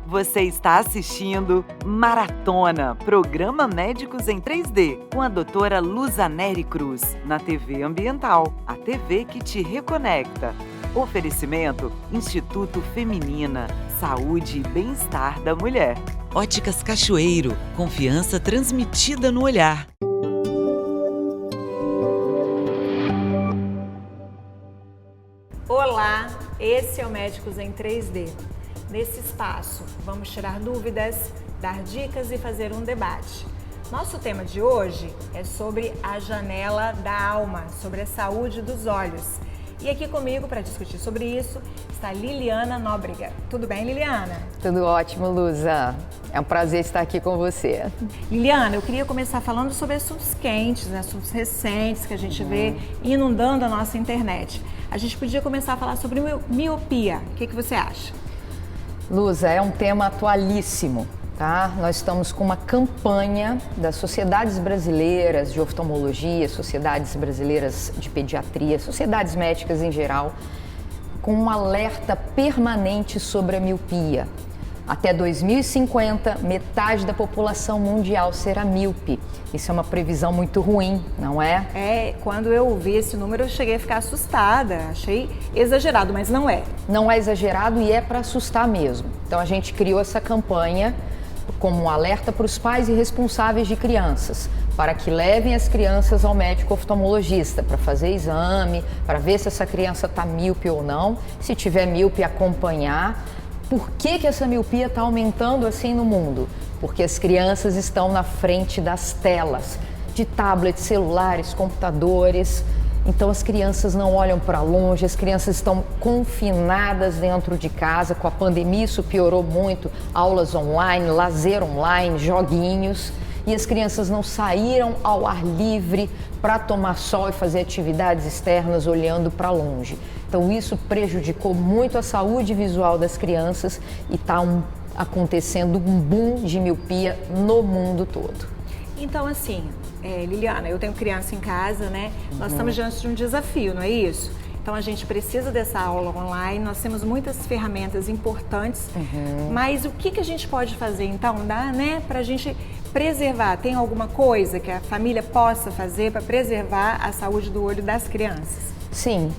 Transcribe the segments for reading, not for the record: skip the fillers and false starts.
Você está assistindo Maratona, programa Médicos em 3D, com a doutora Luzaneri Cruz, na TV Ambiental, a TV que te reconecta. Oferecimento Instituto Feminina, Saúde e Bem-Estar da Mulher. Óticas Cachoeiro, confiança transmitida no olhar. Olá, esse é o Médicos em 3D. Nesse espaço, vamos tirar dúvidas, dar dicas e fazer um debate. Nosso tema de hoje é sobre a janela da alma, sobre a saúde dos olhos. E aqui comigo para discutir sobre isso está Liliana Nóbrega. Tudo bem, Liliana? Tudo ótimo, Luza. É um prazer estar aqui com você. Liliana, eu queria começar falando sobre assuntos quentes, né? Assuntos recentes que a gente vê inundando a nossa internet. A gente podia começar a falar sobre miopia. O que você acha? Luza, é um tema atualíssimo, tá? Nós estamos com uma campanha das sociedades brasileiras de oftalmologia, sociedades brasileiras de pediatria, sociedades médicas em geral, com um alerta permanente sobre a miopia. Até 2050, metade da população mundial será míope. Isso é uma previsão muito ruim, não é? Quando eu vi esse número, eu cheguei a ficar assustada. Achei exagerado, mas não é. Não é exagerado e é para assustar mesmo. Então a gente criou essa campanha como um alerta para os pais e responsáveis de crianças, para que levem as crianças ao médico oftalmologista para fazer exame, para ver se essa criança está míope ou não. Se tiver míope, acompanhar. Por que essa miopia está aumentando assim no mundo? Porque as crianças estão na frente das telas, de tablets, celulares, computadores. Então as crianças não olham para longe, as crianças estão confinadas dentro de casa. Com a pandemia isso piorou muito, aulas online, lazer online, joguinhos. E as crianças não saíram ao ar livre para tomar sol e fazer atividades externas olhando para longe. Então isso prejudicou muito a saúde visual das crianças e está acontecendo um boom de miopia no mundo todo. Então assim, Liliana, eu tenho criança em casa, né? Nós estamos diante de um desafio, não é isso? Então a gente precisa dessa aula online, nós temos muitas ferramentas importantes, mas o que a gente pode fazer então, para a gente preservar? Tem alguma coisa que a família possa fazer para preservar a saúde do olho das crianças? Sim,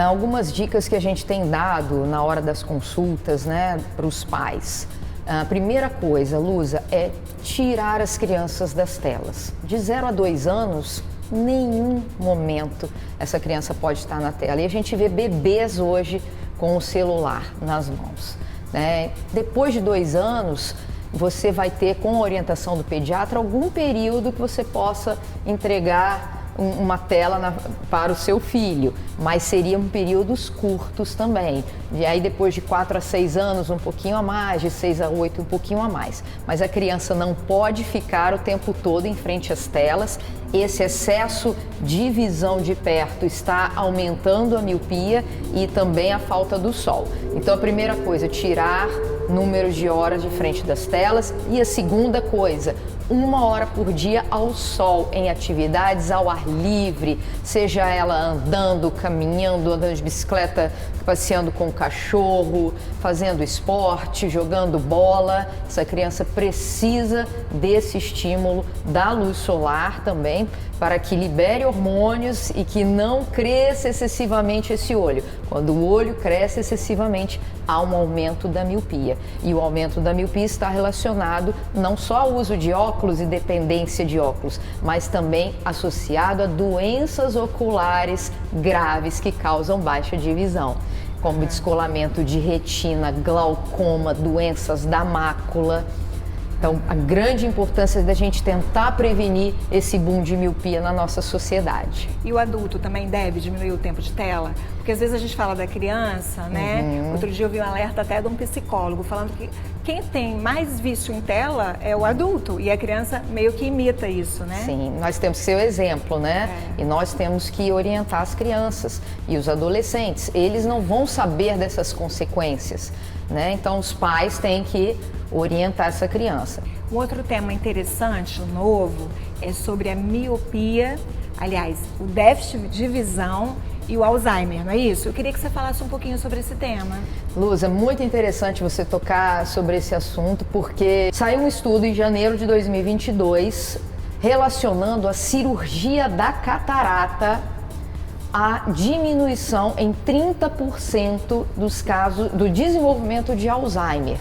algumas dicas que a gente tem dado na hora das consultas, né, para os pais. A primeira coisa, Luza, é tirar as crianças das telas. De 0 a 2 anos, nenhum momento essa criança pode estar na tela. E a gente vê bebês hoje com o celular nas mãos, né? Depois de 2 anos, você vai ter, com a orientação do pediatra, algum período que você possa entregar uma tela para o seu filho, mas seriam períodos curtos também. E aí depois de 4 a 6 anos, um pouquinho a mais, de 6 a 8, um pouquinho a mais. Mas a criança não pode ficar o tempo todo em frente às telas. Esse excesso de visão de perto está aumentando a miopia e também a falta do sol. Então a primeira coisa, tirar números de horas de frente das telas. E a segunda coisa, 1 hora por dia ao sol, em atividades ao ar livre, seja ela andando, caminhando, andando de bicicleta, passeando com o cachorro, fazendo esporte, jogando bola. Essa criança precisa desse estímulo da luz solar também, para que libere hormônios e que não cresça excessivamente esse olho. Quando o olho cresce excessivamente, há um aumento da miopia. E o aumento da miopia está relacionado não só ao uso de óculos e dependência de óculos, mas também associado a doenças oculares graves que causam baixa de visão, como descolamento de retina, glaucoma, doenças da mácula. Então, a grande importância da gente tentar prevenir esse boom de miopia na nossa sociedade. E o adulto também deve diminuir o tempo de tela? Porque às vezes a gente fala da criança, né? Outro dia eu vi um alerta até de um psicólogo falando que quem tem mais vício em tela é o adulto e a criança meio que imita isso, né? Sim, nós temos que ser o exemplo, né? E nós temos que orientar as crianças e os adolescentes. Eles não vão saber dessas consequências, né? Então os pais têm que orientar essa criança. Um outro tema interessante, novo, é sobre a miopia, aliás, o déficit de visão e o Alzheimer, não é isso? Eu queria que você falasse um pouquinho sobre esse tema. Luz, é muito interessante você tocar sobre esse assunto, porque saiu um estudo em janeiro de 2022 relacionando a cirurgia da catarata à diminuição em 30% dos casos do desenvolvimento de Alzheimer.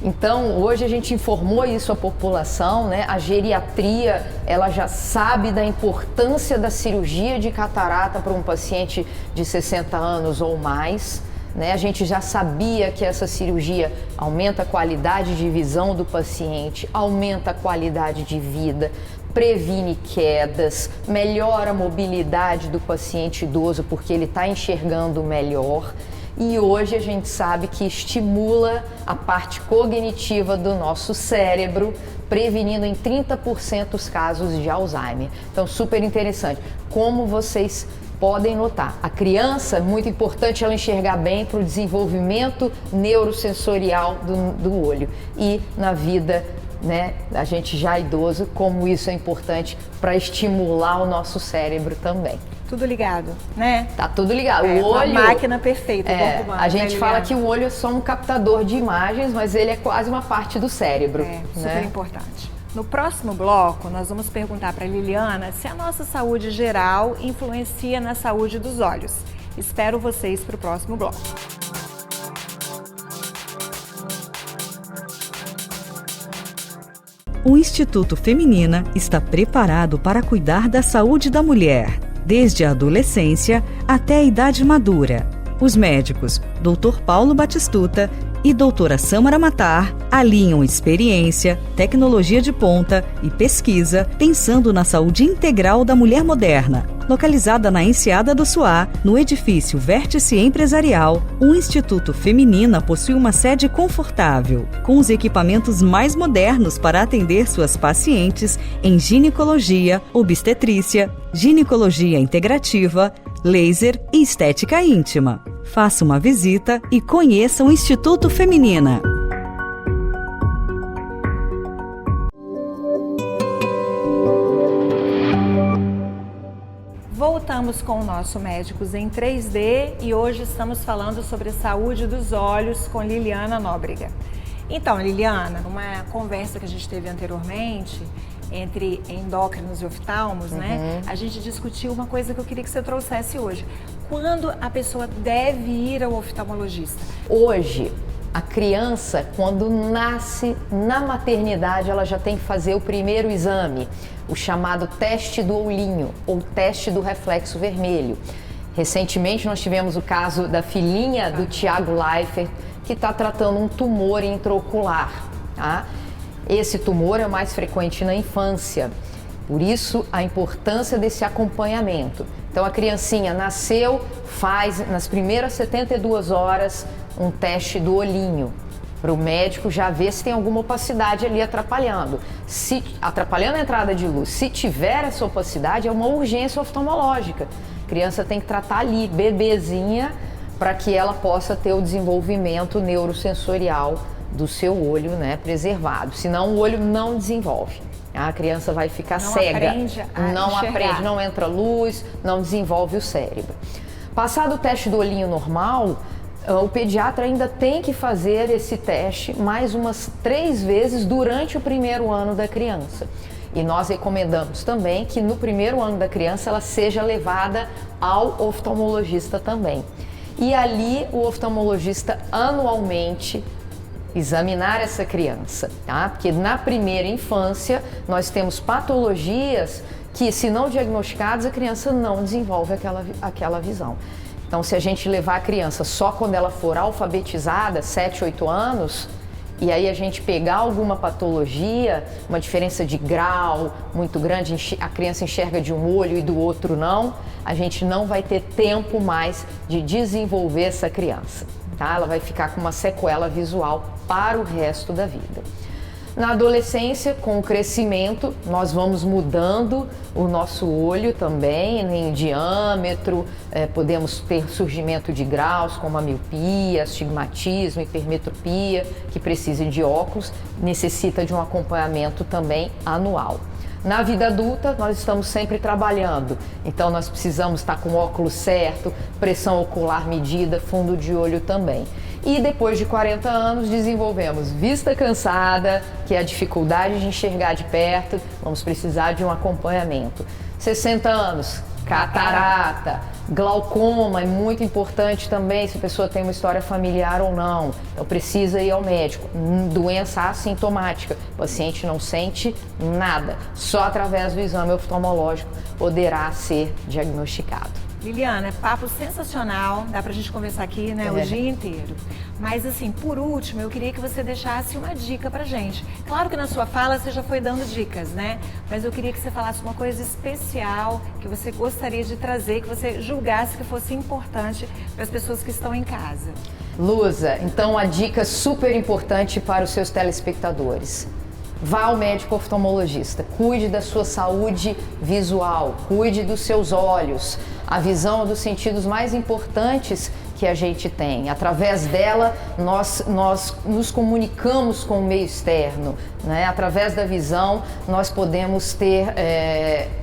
Então, hoje a gente informou isso à população, né? A geriatria, ela já sabe da importância da cirurgia de catarata para um paciente de 60 anos ou mais, né? A gente já sabia que essa cirurgia aumenta a qualidade de visão do paciente, aumenta a qualidade de vida, previne quedas, melhora a mobilidade do paciente idoso porque ele está enxergando melhor. E hoje a gente sabe que estimula a parte cognitiva do nosso cérebro, prevenindo em 30% os casos de Alzheimer. Então, super interessante. Como vocês podem notar, a criança, é muito importante ela enxergar bem para o desenvolvimento neurosensorial do olho. E na vida, né, a gente já idoso, como isso é importante para estimular o nosso cérebro também. Tudo ligado, né? Tá tudo ligado. O olho, uma máquina perfeita. A gente fala que o olho é só um captador de imagens, mas ele é quase uma parte do cérebro. Super importante. No próximo bloco, nós vamos perguntar para a Liliana se a nossa saúde geral influencia na saúde dos olhos. Espero vocês para o próximo bloco. O Instituto Feminina está preparado para cuidar da saúde da mulher, desde a adolescência até a idade madura. Os médicos Dr. Paulo Batistuta e doutora Samara Matar alinham experiência, tecnologia de ponta e pesquisa pensando na saúde integral da mulher moderna. Localizada na Enseada do Suá, no edifício Vértice Empresarial, o Instituto Feminina possui uma sede confortável, com os equipamentos mais modernos para atender suas pacientes em ginecologia, obstetrícia, ginecologia integrativa, laser e estética íntima. Faça uma visita e conheça o Instituto Feminina. Voltamos com o nosso Médicos em 3D e hoje estamos falando sobre a saúde dos olhos com Liliana Nóbrega. Então, Liliana, uma conversa que a gente teve anteriormente entre endócrinos e oftalmos, né? A gente discutiu uma coisa que eu queria que você trouxesse hoje. Quando a pessoa deve ir ao oftalmologista? Hoje, a criança, quando nasce na maternidade, ela já tem que fazer o primeiro exame, o chamado teste do olhinho ou teste do reflexo vermelho. Recentemente, nós tivemos o caso da filhinha do Tiago Leifert, que está tratando um tumor intraocular, tá? Esse tumor é mais frequente na infância, por isso a importância desse acompanhamento. Então a criancinha nasceu, faz nas primeiras 72 horas um teste do olhinho, para o médico já ver se tem alguma opacidade ali atrapalhando. Se atrapalhando a entrada de luz, se tiver essa opacidade, é uma urgência oftalmológica. A criança tem que tratar ali, bebezinha, para que ela possa ter o desenvolvimento neurosensorial do seu olho, né, preservado. Senão o olho não desenvolve. A criança vai ficar cega, não aprende, não entra luz, não desenvolve o cérebro. Passado o teste do olhinho normal, o pediatra ainda tem que fazer esse teste mais umas 3 vezes durante o primeiro ano da criança. E nós recomendamos também que no primeiro ano da criança ela seja levada ao oftalmologista também. E ali o oftalmologista anualmente examinar essa criança, tá? Porque na primeira infância nós temos patologias que, se não diagnosticadas, a criança não desenvolve aquela visão. Então, se a gente levar a criança só quando ela for alfabetizada, 7, 8 anos, e aí a gente pegar alguma patologia, uma diferença de grau muito grande, a criança enxerga de um olho e do outro não, a gente não vai ter tempo mais de desenvolver essa criança, tá? Ela vai ficar com uma sequela visual para o resto da vida. Na adolescência, com o crescimento, nós vamos mudando o nosso olho também em diâmetro, podemos ter surgimento de graus como a miopia, astigmatismo, hipermetropia, que precisam de óculos, necessita de um acompanhamento também anual. Na vida adulta, nós estamos sempre trabalhando, então nós precisamos estar com o óculos certo, pressão ocular medida, fundo de olho também. E depois de 40 anos desenvolvemos vista cansada, que é a dificuldade de enxergar de perto, vamos precisar de um acompanhamento. 60 anos, catarata, glaucoma é muito importante também, se a pessoa tem uma história familiar ou não. Então precisa ir ao médico. Doença assintomática, o paciente não sente nada. Só através do exame oftalmológico poderá ser diagnosticado. Liliana, é papo sensacional, dá pra gente conversar aqui, né, o dia inteiro. Mas assim, por último, eu queria que você deixasse uma dica pra gente. Claro que na sua fala você já foi dando dicas, né? Mas eu queria que você falasse uma coisa especial que você gostaria de trazer, que você julgasse que fosse importante para as pessoas que estão em casa. Luza, então a dica super importante para os seus telespectadores. Vá ao médico oftalmologista, cuide da sua saúde visual, cuide dos seus olhos. A visão é um dos sentidos mais importantes que a gente tem. Através dela, nós nos comunicamos com o meio externo, né? Através da visão, nós podemos ter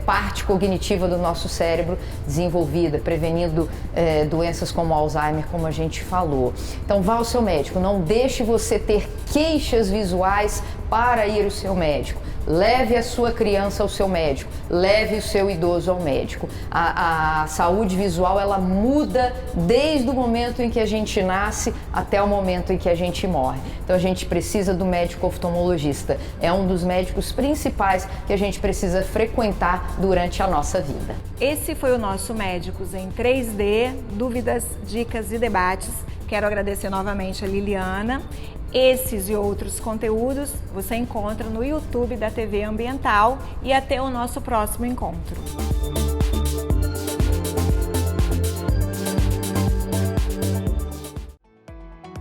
parte cognitiva do nosso cérebro desenvolvida, prevenindo doenças como Alzheimer, como a gente falou. Então, vá ao seu médico, não deixe você ter queixas visuais para ir ao seu médico. Leve a sua criança ao seu médico, leve o seu idoso ao médico. A saúde visual, ela muda desde o momento em que a gente nasce até o momento em que a gente morre. Então a gente precisa do médico oftalmologista. É um dos médicos principais que a gente precisa frequentar durante a nossa vida. Esse foi o nosso Médicos em 3D, dúvidas, dicas e debates. Quero agradecer novamente a Liliana. Esses e outros conteúdos você encontra no YouTube da TV Ambiental e até o nosso próximo encontro.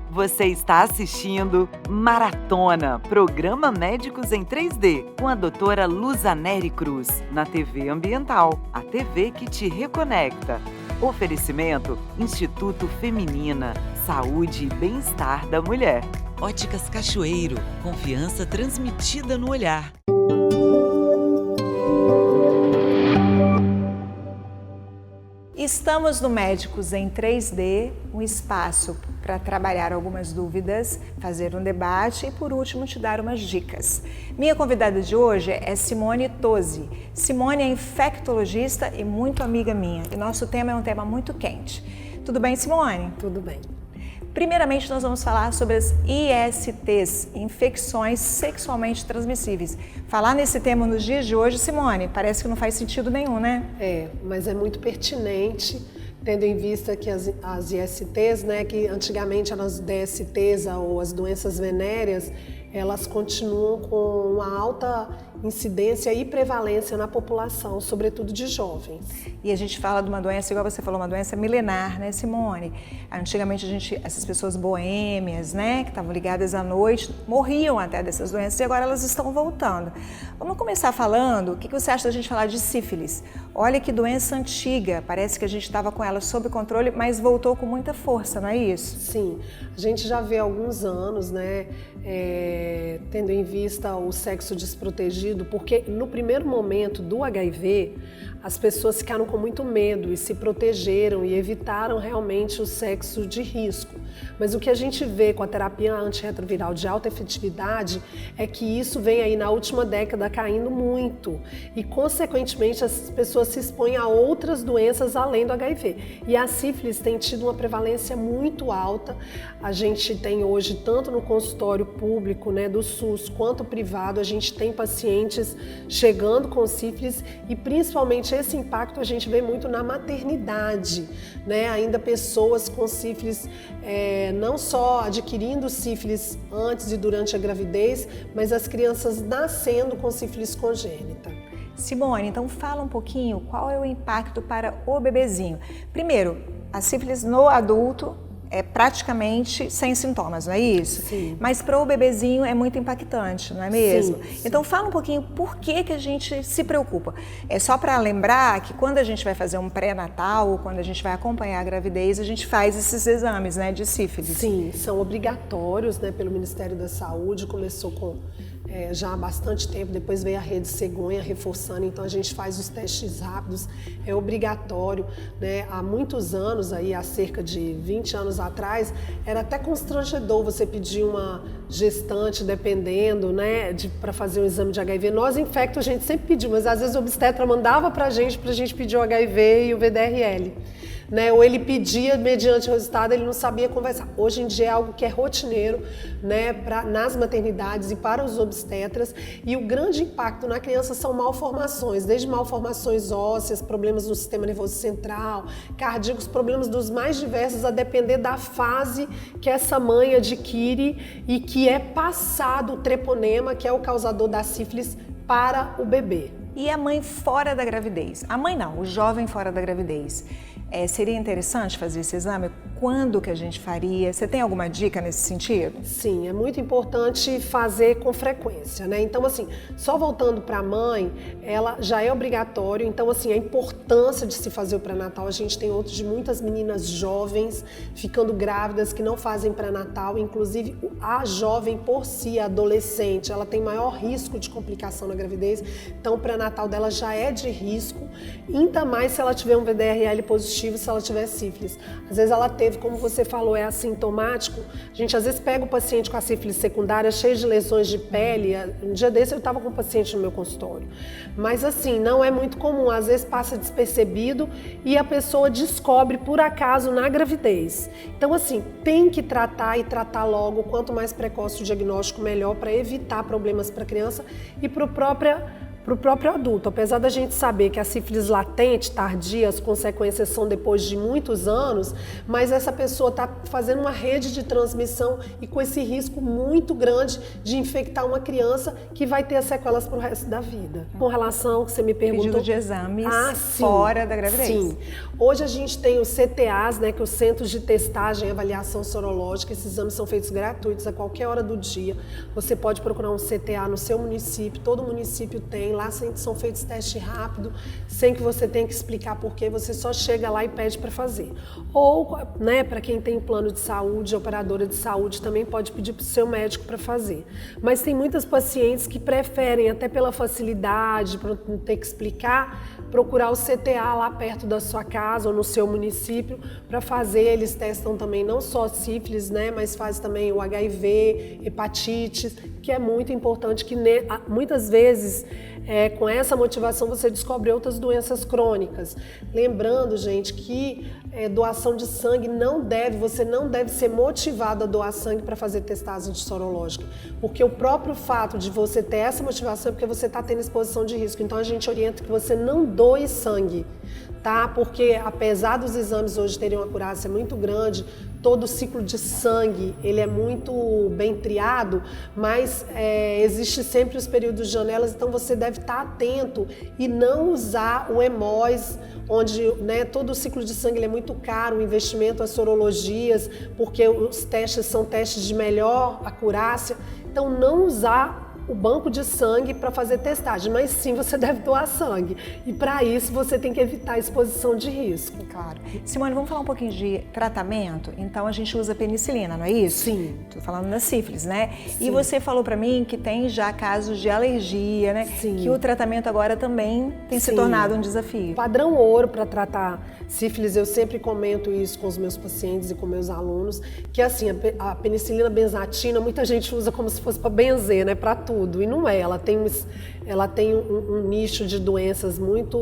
Você está assistindo Maratona, programa Médicos em 3D, com a doutora Luzaneri Cruz, na TV Ambiental, a TV que te reconecta. Oferecimento Instituto Feminina, Saúde e Bem-Estar da Mulher. Óticas Cachoeiro, confiança transmitida no olhar. Estamos no Médicos em 3D, um espaço para trabalhar algumas dúvidas, fazer um debate e, por último, te dar umas dicas. Minha convidada de hoje é Simone Tosi. Simone é infectologista e muito amiga minha. E nosso tema é um tema muito quente. Tudo bem, Simone? Tudo bem. Primeiramente, nós vamos falar sobre as ISTs, infecções sexualmente transmissíveis. Falar nesse tema nos dias de hoje, Simone, parece que não faz sentido nenhum, né? Mas é muito pertinente, tendo em vista que as ISTs, né, que antigamente eram as DSTs ou as doenças venéreas, elas continuam com uma alta incidência e prevalência na população, sobretudo de jovens. E a gente fala de uma doença, igual você falou, uma doença milenar, né, Simone? Antigamente essas pessoas boêmias, né, que estavam ligadas à noite, morriam até dessas doenças e agora elas estão voltando. Vamos começar falando, o que você acha da gente falar de sífilis? Olha que doença antiga, parece que a gente estava com ela sob controle, mas voltou com muita força, não é isso? Sim, a gente já vê há alguns anos, né, tendo em vista o sexo desprotegido, porque no primeiro momento do HIV, as pessoas ficaram com muito medo e se protegeram e evitaram realmente o sexo de risco. Mas o que a gente vê com a terapia antirretroviral de alta efetividade é que isso vem aí na última década caindo muito e, consequentemente, as pessoas se expõem a outras doenças além do HIV. E a sífilis tem tido uma prevalência muito alta. A gente tem hoje, tanto no consultório público, né, do SUS, quanto privado, a gente tem pacientes chegando com sífilis e, principalmente, esse impacto a gente vê muito na maternidade, né? Ainda pessoas com sífilis, não só adquirindo sífilis antes e durante a gravidez, mas as crianças nascendo com sífilis congênita. Simone, então fala um pouquinho qual é o impacto para o bebezinho. Primeiro, a sífilis no adulto, é praticamente sem sintomas, não é isso? Sim. Mas para o bebezinho é muito impactante, não é mesmo? Sim. Então fala um pouquinho por que a gente se preocupa. É só para lembrar que quando a gente vai fazer um pré-natal ou quando a gente vai acompanhar a gravidez, a gente faz esses exames, né, de sífilis. Sim, são obrigatórios, né, pelo Ministério da Saúde, começou com já há bastante tempo, depois veio a Rede Cegonha reforçando, então a gente faz os testes rápidos, é obrigatório, né? Há muitos anos, aí, há cerca de 20 anos atrás, era até constrangedor você pedir uma gestante, dependendo, né, para fazer um exame de HIV. Nós, infecto, a gente sempre pediu, mas às vezes o obstetra mandava pra gente pedir o HIV e o VDRL. Né, ou ele pedia, mediante o resultado, ele não sabia conversar. Hoje em dia é algo que é rotineiro, né, nas maternidades e para os obstetras, e o grande impacto na criança são malformações, desde malformações ósseas, problemas no sistema nervoso central, cardíacos, problemas dos mais diversos, a depender da fase que essa mãe adquire e que é passado o treponema, que é o causador da sífilis, para o bebê. E a mãe fora da gravidez? A mãe não, o jovem fora da gravidez. Seria interessante fazer esse exame? Quando que a gente faria? Você tem alguma dica nesse sentido? Sim, é muito importante fazer com frequência, né? Então, assim, só voltando para a mãe, ela já é obrigatório. Então, assim, a importância de se fazer o pré-natal, a gente tem outros de muitas meninas jovens ficando grávidas que não fazem pré-natal. Inclusive, a jovem por si, a adolescente, ela tem maior risco de complicação na gravidez. Então, o pré-natal dela já é de risco, ainda mais se ela tiver um VDRL positivo, se ela tiver sífilis. Às vezes ela teve, como você falou, é assintomático. A gente às vezes pega o paciente com a sífilis secundária, cheio de lesões de pele. Um dia desse eu estava com um paciente no meu consultório. Mas assim, não é muito comum. Às vezes passa despercebido e a pessoa descobre por acaso na gravidez. Então assim, tem que tratar e tratar logo. Quanto mais precoce o diagnóstico, melhor, para evitar problemas para a criança e para o próprio adulto. Apesar da gente saber que a sífilis latente, tardia, as consequências são depois de muitos anos, mas essa pessoa está fazendo uma rede de transmissão e com esse risco muito grande de infectar uma criança que vai ter as sequelas para o resto da vida. Com relação ao que você me perguntou... Pedido de exames fora da gravidez. Sim. Hoje a gente tem os CTAs, né, que é os Centros de Testagem e Avaliação Sorológica. Esses exames são feitos gratuitos a qualquer hora do dia. Você pode procurar um CTA no seu município, todo município tem. Lá são feitos testes rápidos, sem que você tenha que explicar por quê, você só chega lá e pede para fazer. Ou, né, para quem tem plano de saúde, operadora de saúde, também pode pedir para o seu médico para fazer. Mas tem muitas pacientes que preferem, até pela facilidade, para não ter que explicar, procurar o CTA lá perto da sua casa ou no seu município para fazer. Eles testam também não só sífilis, né, mas fazem também o HIV, hepatite, que é muito importante, que muitas vezes com essa motivação você descobre outras doenças crônicas. Lembrando, gente, que doação de sangue você não deve ser motivado a doar sangue para fazer testagem sorológica, porque o próprio fato de você ter essa motivação é porque você está tendo exposição de risco. Então a gente orienta que você não doe sangue, tá? Porque apesar dos exames hoje terem uma acurácia muito grande, todo o ciclo de sangue ele é muito bem triado, mas existe sempre os períodos de janelas, então você deve estar atento e não usar o hemós, onde, né, todo o ciclo de sangue ele é muito caro, o investimento, as sorologias, porque os testes são testes de melhor acurácia, então não usar o banco de sangue para fazer testagem, mas sim você deve doar sangue. E para isso você tem que evitar a exposição de risco. Claro. Simone, vamos falar um pouquinho de tratamento? Então a gente usa penicilina, não é isso? Sim. Estou falando da sífilis, né? Sim. E você falou para mim que tem já casos de alergia, né? Sim. Que o tratamento agora também tem se tornado um desafio. Padrão ouro para tratar sífilis, eu sempre comento isso com os meus pacientes e com meus alunos, que assim, a penicilina benzatina, muita gente usa como se fosse para benzer, né? Para tudo. E não é, ela tem um nicho de doenças muito,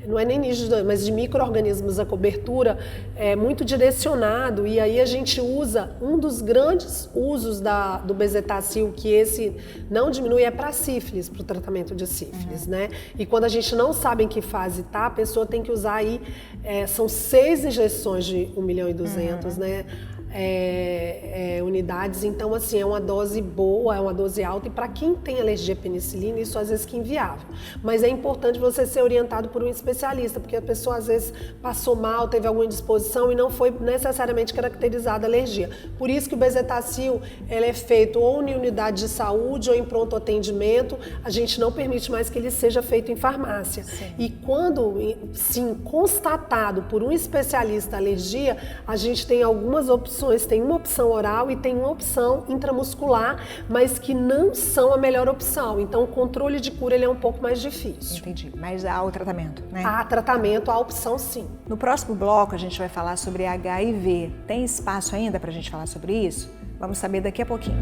não é nem nicho de doenças, mas de micro-organismos, a cobertura é muito direcionado, e aí a gente usa, um dos grandes usos do bezetacil, que esse não diminui, é para sífilis, para o tratamento de sífilis, né? E quando a gente não sabe em que fase tá, a pessoa tem que usar aí, são 6 injeções de 1.200.000, né? unidades. Então, assim, é uma dose boa, é uma dose alta, e para quem tem alergia à penicilina, isso às vezes que é inviável. Mas é importante você ser orientado por um especialista, porque a pessoa às vezes passou mal, teve alguma indisposição e não foi necessariamente caracterizada a alergia. Por isso que o bezetacil, ele é feito ou em unidade de saúde ou em pronto atendimento. A gente não permite mais que ele seja feito em farmácia. Sim. E quando, sim, constatado por um especialista a alergia, a gente tem algumas opções. Tem uma opção oral e tem uma opção intramuscular, mas que não são a melhor opção. Então, o controle de cura ele é um pouco mais difícil. Entendi. Mas há o tratamento, né? Há tratamento, há opção sim. No próximo bloco, a gente vai falar sobre HIV. Tem espaço ainda para a gente falar sobre isso? Vamos saber daqui a pouquinho.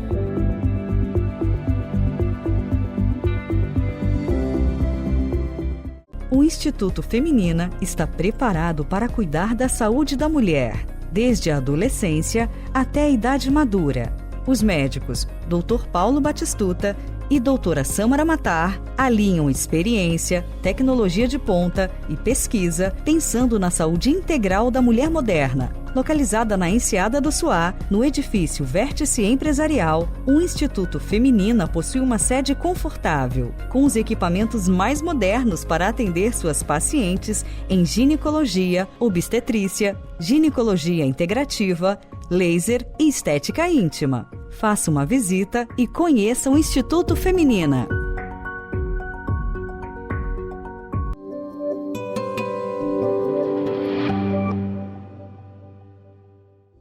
O Instituto Feminina está preparado para cuidar da saúde da mulher, desde a adolescência até a idade madura. Os médicos Dr. Paulo Batistuta e doutora Samara Matar alinham experiência, tecnologia de ponta e pesquisa pensando na saúde integral da mulher moderna. Localizada na Enseada do Suá, no edifício Vértice Empresarial, o Instituto Feminina possui uma sede confortável, com os equipamentos mais modernos para atender suas pacientes em ginecologia, obstetrícia, ginecologia integrativa, laser e estética íntima. Faça uma visita e conheça o Instituto Feminina.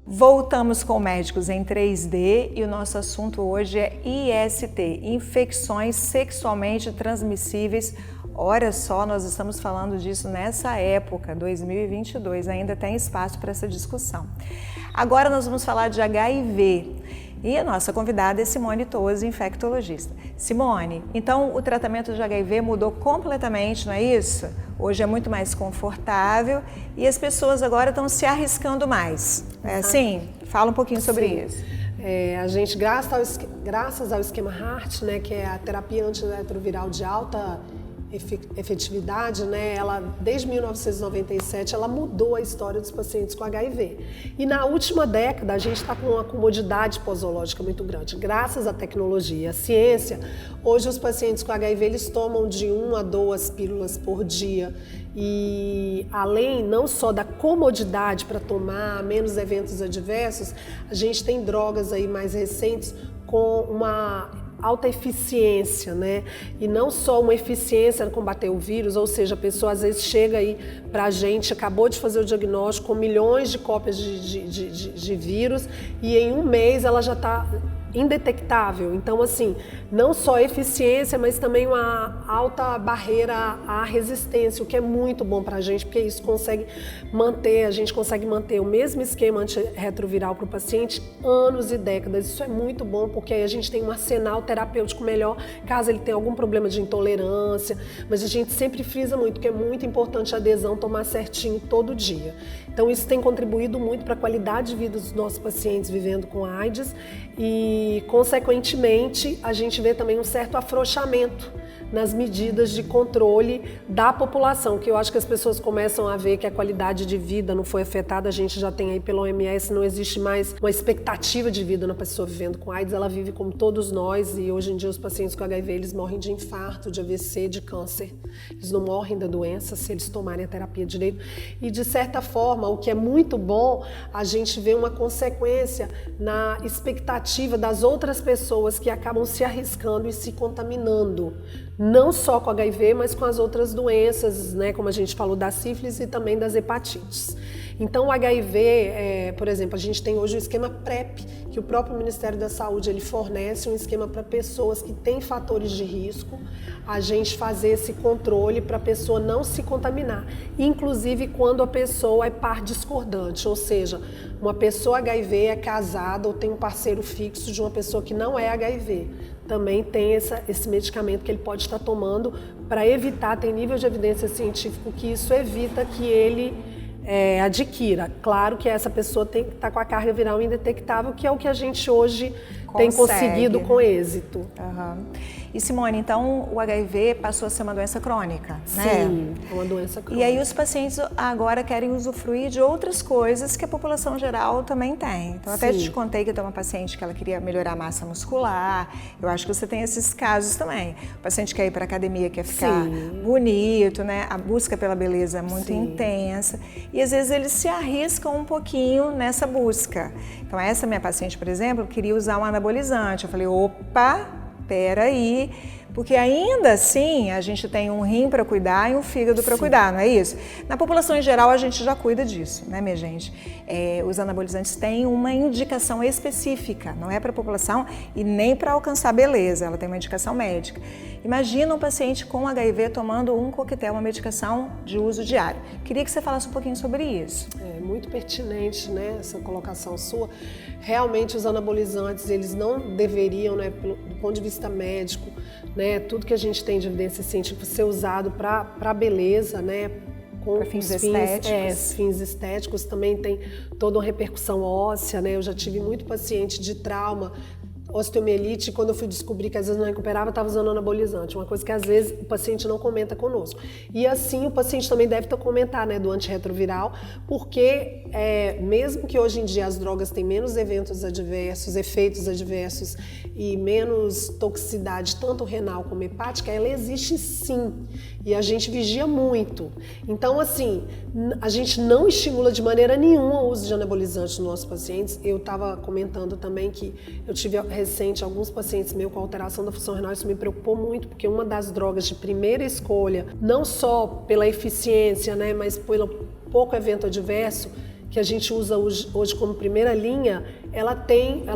Voltamos com Médicos em 3D e o nosso assunto hoje é IST, infecções sexualmente transmissíveis. Olha só, nós estamos falando disso nessa época, 2022, ainda tem espaço para essa discussão. Agora nós vamos falar de HIV e a nossa convidada é Simone Tosi, infectologista. Simone, então o tratamento de HIV mudou completamente, não é isso? Hoje é muito mais confortável e as pessoas agora estão se arriscando mais. É assim? Fala um pouquinho sobre isso. A gente, graças ao esquema HAART, né, que é a terapia antirretroviral de alta efetividade, né, ela, desde 1997, ela mudou a história dos pacientes com HIV. E na última década, a gente está com uma comodidade posológica muito grande. Graças à tecnologia e à ciência, hoje os pacientes com HIV, eles tomam de 1 a 2 pílulas por dia. E além não só da comodidade para tomar, menos eventos adversos, a gente tem drogas aí mais recentes com uma alta eficiência, né? E não só uma eficiência em combater o vírus, ou seja, a pessoa às vezes chega aí pra gente, acabou de fazer o diagnóstico com milhões de cópias de vírus e em um mês ela já está indetectável. Então, assim, não só eficiência, mas também uma alta barreira à resistência, o que é muito bom para a gente, porque isso a gente consegue manter o mesmo esquema antirretroviral para o paciente anos e décadas. Isso é muito bom, porque aí a gente tem um arsenal terapêutico melhor, caso ele tenha algum problema de intolerância, mas a gente sempre frisa muito, que é muito importante a adesão, tomar certinho todo dia. Então, isso tem contribuído muito para a qualidade de vida dos nossos pacientes vivendo com AIDS e, consequentemente, a gente vê também um certo afrouxamento nas medidas de controle da população, que eu acho que as pessoas começam a ver que a qualidade de vida não foi afetada. A gente já tem aí pelo OMS, não existe mais uma expectativa de vida na pessoa vivendo com AIDS, ela vive como todos nós e hoje em dia os pacientes com HIV, eles morrem de infarto, de AVC, de câncer. Eles não morrem da doença se eles tomarem a terapia direito e, de certa forma, o que é muito bom, a gente vê uma consequência na expectativa das outras pessoas que acabam se arriscando e se contaminando, não só com HIV, mas com as outras doenças, né, como a gente falou da sífilis e também das hepatites. Então o HIV, por exemplo, a gente tem hoje o esquema PrEP, que o próprio Ministério da Saúde ele fornece um esquema para pessoas que têm fatores de risco, a gente fazer esse controle para a pessoa não se contaminar, inclusive quando a pessoa é par discordante, ou seja, uma pessoa HIV é casada ou tem um parceiro fixo de uma pessoa que não é HIV. Também tem esse medicamento que ele pode estar tomando para evitar, tem nível de evidência científica que isso evita que ele adquira. Claro que essa pessoa tem que estar com a carga viral indetectável, que é o que a gente hoje tem conseguido com êxito. Uhum. E Simone, então o HIV passou a ser uma doença crônica, né? Sim, é uma doença crônica. E aí os pacientes agora querem usufruir de outras coisas que a população geral também tem. Então até te contei que eu tenho uma paciente que ela queria melhorar a massa muscular. Eu acho que você tem esses casos também. O paciente quer ir para academia, quer ficar bonito, né? A busca pela beleza é muito intensa. E às vezes eles se arriscam um pouquinho nessa busca. Então essa minha paciente, por exemplo, queria usar um anabolizante. Eu falei, opa, peraí, porque ainda assim a gente tem um rim para cuidar e um fígado para cuidar, não é isso? Na população em geral a gente já cuida disso, né, minha gente? Os anabolizantes têm uma indicação específica, não é para a população e nem para alcançar beleza, ela tem uma indicação médica. Imagina um paciente com HIV tomando um coquetel, uma medicação de uso diário. Queria que você falasse um pouquinho sobre isso. É muito pertinente, né, essa colocação sua. Realmente os anabolizantes, eles não deveriam, né, do ponto de vista médico, né, tudo que a gente tem de evidência científica ser usado para beleza, né, com fins estéticos. Fins estéticos também tem toda uma repercussão óssea, né? Eu já tive muito paciente de trauma, osteomielite, quando eu fui descobrir que às vezes não recuperava, estava usando anabolizante, uma coisa que às vezes o paciente não comenta conosco. E assim o paciente também deve comentar, né, do antirretroviral, porque mesmo que hoje em dia as drogas têm menos efeitos adversos e menos toxicidade, tanto renal como hepática, ela existe sim. E a gente vigia muito. Então, assim, a gente não estimula de maneira nenhuma o uso de anabolizantes nos nossos pacientes. Eu estava comentando também que eu tive recente alguns pacientes meus com alteração da função renal. Isso me preocupou muito, porque uma das drogas de primeira escolha, não só pela eficiência, né, mas pelo pouco evento adverso, que a gente usa hoje como primeira linha, ela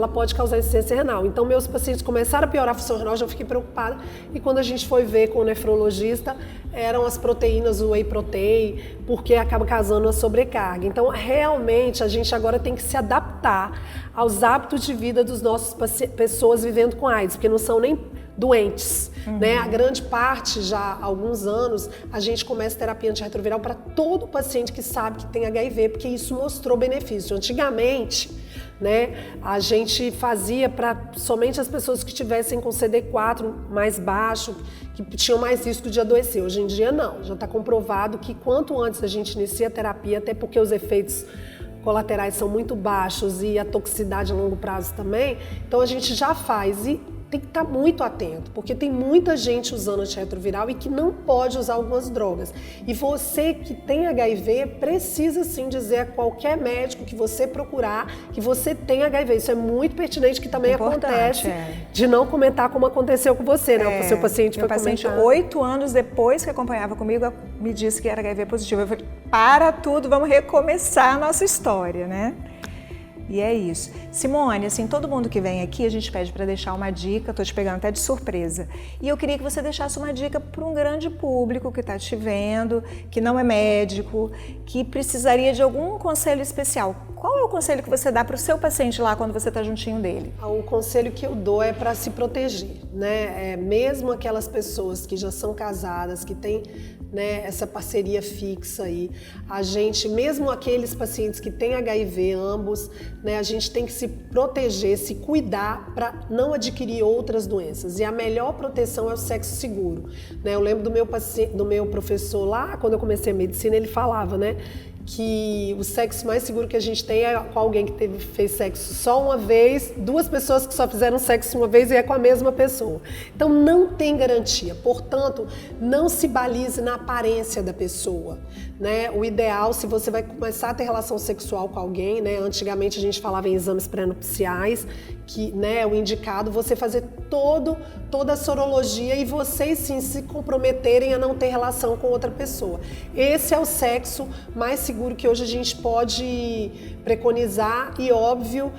pode causar insuficiência renal. Então, meus pacientes começaram a piorar a função renal, já fiquei preocupada. E quando a gente foi ver com o nefrologista, eram as proteínas, o whey protein, porque acaba causando a sobrecarga. Então, realmente, a gente agora tem que se adaptar aos hábitos de vida dos nossos pessoas vivendo com AIDS, porque não são nem doentes, né? A grande parte, já há alguns anos, a gente começa terapia antirretroviral para todo paciente que sabe que tem HIV, porque isso mostrou benefício. Antigamente, né, a gente fazia para somente as pessoas que tivessem com CD4 mais baixo, que tinham mais risco de adoecer. Hoje em dia não, já está comprovado que quanto antes a gente inicia a terapia, até porque os efeitos colaterais são muito baixos e a toxicidade a longo prazo também, então a gente já faz e tem que estar muito atento, porque tem muita gente usando antirretroviral e que não pode usar algumas drogas. E você que tem HIV precisa sim dizer a qualquer médico que você procurar que você tem HIV. Isso é muito pertinente, que também acontece de não comentar como aconteceu com você, né? O seu paciente foi comentar. 8 anos depois que acompanhava comigo, me disse que era HIV positivo. Eu falei, para tudo, vamos recomeçar a nossa história, né? E é isso. Simone, assim, todo mundo que vem aqui, a gente pede para deixar uma dica, tô te pegando até de surpresa. E eu queria que você deixasse uma dica para um grande público que está te vendo, que não é médico, que precisaria de algum conselho especial. Qual é o conselho que você dá para o seu paciente lá quando você está juntinho dele? O conselho que eu dou é para se proteger, né? Mesmo aquelas pessoas que já são casadas, que têm, né, essa parceria fixa aí, a gente, mesmo aqueles pacientes que têm HIV, ambos, né, a gente tem que se proteger, se cuidar para não adquirir outras doenças. E a melhor proteção é o sexo seguro, né? Eu lembro do meu professor lá, quando eu comecei a medicina, ele falava, né, que o sexo mais seguro que a gente tem é com alguém que fez sexo só uma vez, 2 pessoas que só fizeram sexo uma vez e é com a mesma pessoa. Então não tem garantia, portanto, não se balize na aparência da pessoa, né? O ideal, se você vai começar a ter relação sexual com alguém, né? Antigamente a gente falava em exames pré-nupciais, que, né, o indicado você fazer toda a sorologia e vocês sim se comprometerem a não ter relação com outra pessoa. Esse é o sexo mais seguro que hoje a gente pode preconizar e, óbvio,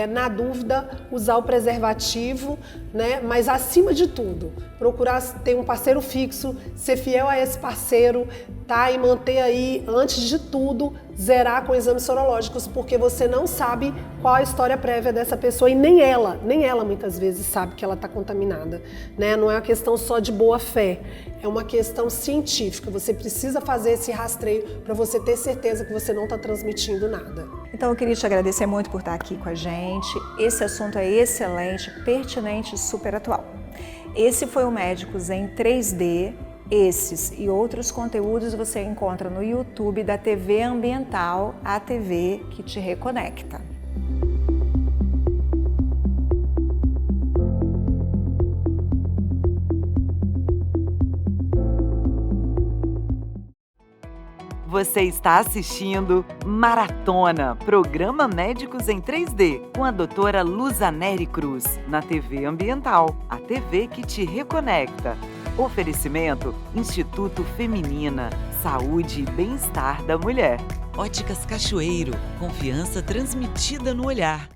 na dúvida, usar o preservativo, né? Mas acima de tudo, procurar ter um parceiro fixo, ser fiel a esse parceiro, tá? E manter aí, antes de tudo, zerar com exames sorológicos, porque você não sabe qual a história prévia dessa pessoa e nem ela muitas vezes sabe que ela está contaminada, né? Não é uma questão só de boa fé, é uma questão científica. Você precisa fazer esse rastreio para você ter certeza que você não está transmitindo nada. Então eu queria te agradecer muito por estar aqui com a gente. Esse assunto é excelente, pertinente e super atual. Esse foi o Médicos em 3D. Esses e outros conteúdos você encontra no YouTube da TV Ambiental, a TV que te reconecta. Você está assistindo Maratona, programa Médicos em 3D, com a doutora Luzaneri Cruz, na TV Ambiental, a TV que te reconecta. Oferecimento Instituto Feminina, Saúde e Bem-Estar da Mulher. Óticas Cachoeiro, confiança transmitida no olhar.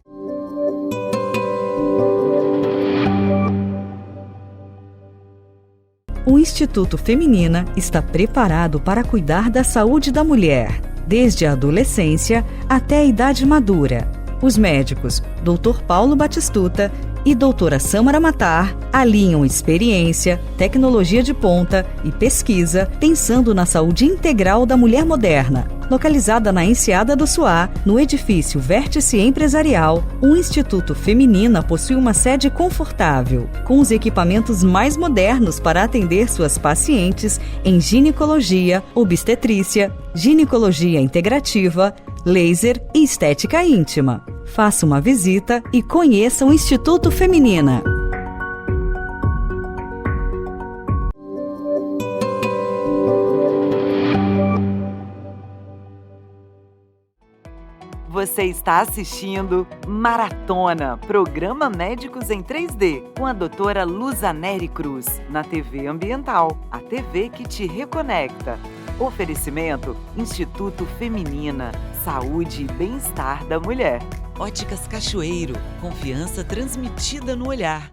O Instituto Feminina está preparado para cuidar da saúde da mulher, desde a adolescência até a idade madura. Os médicos Dr. Paulo Batistuta e doutora Samara Matar alinham experiência, tecnologia de ponta e pesquisa pensando na saúde integral da mulher moderna. Localizada na Enseada do Suá, no edifício Vértice Empresarial, o Instituto Feminina possui uma sede confortável, com os equipamentos mais modernos para atender suas pacientes em ginecologia, obstetrícia, ginecologia integrativa, laser e estética íntima. Faça uma visita e conheça o Instituto Feminina. Você está assistindo Maratona, programa Médicos em 3D, com a doutora Luzaneri Cruz, na TV Ambiental, a TV que te reconecta. Oferecimento Instituto Feminina, Saúde e Bem-Estar da Mulher. Óticas Cachoeiro, confiança transmitida no olhar.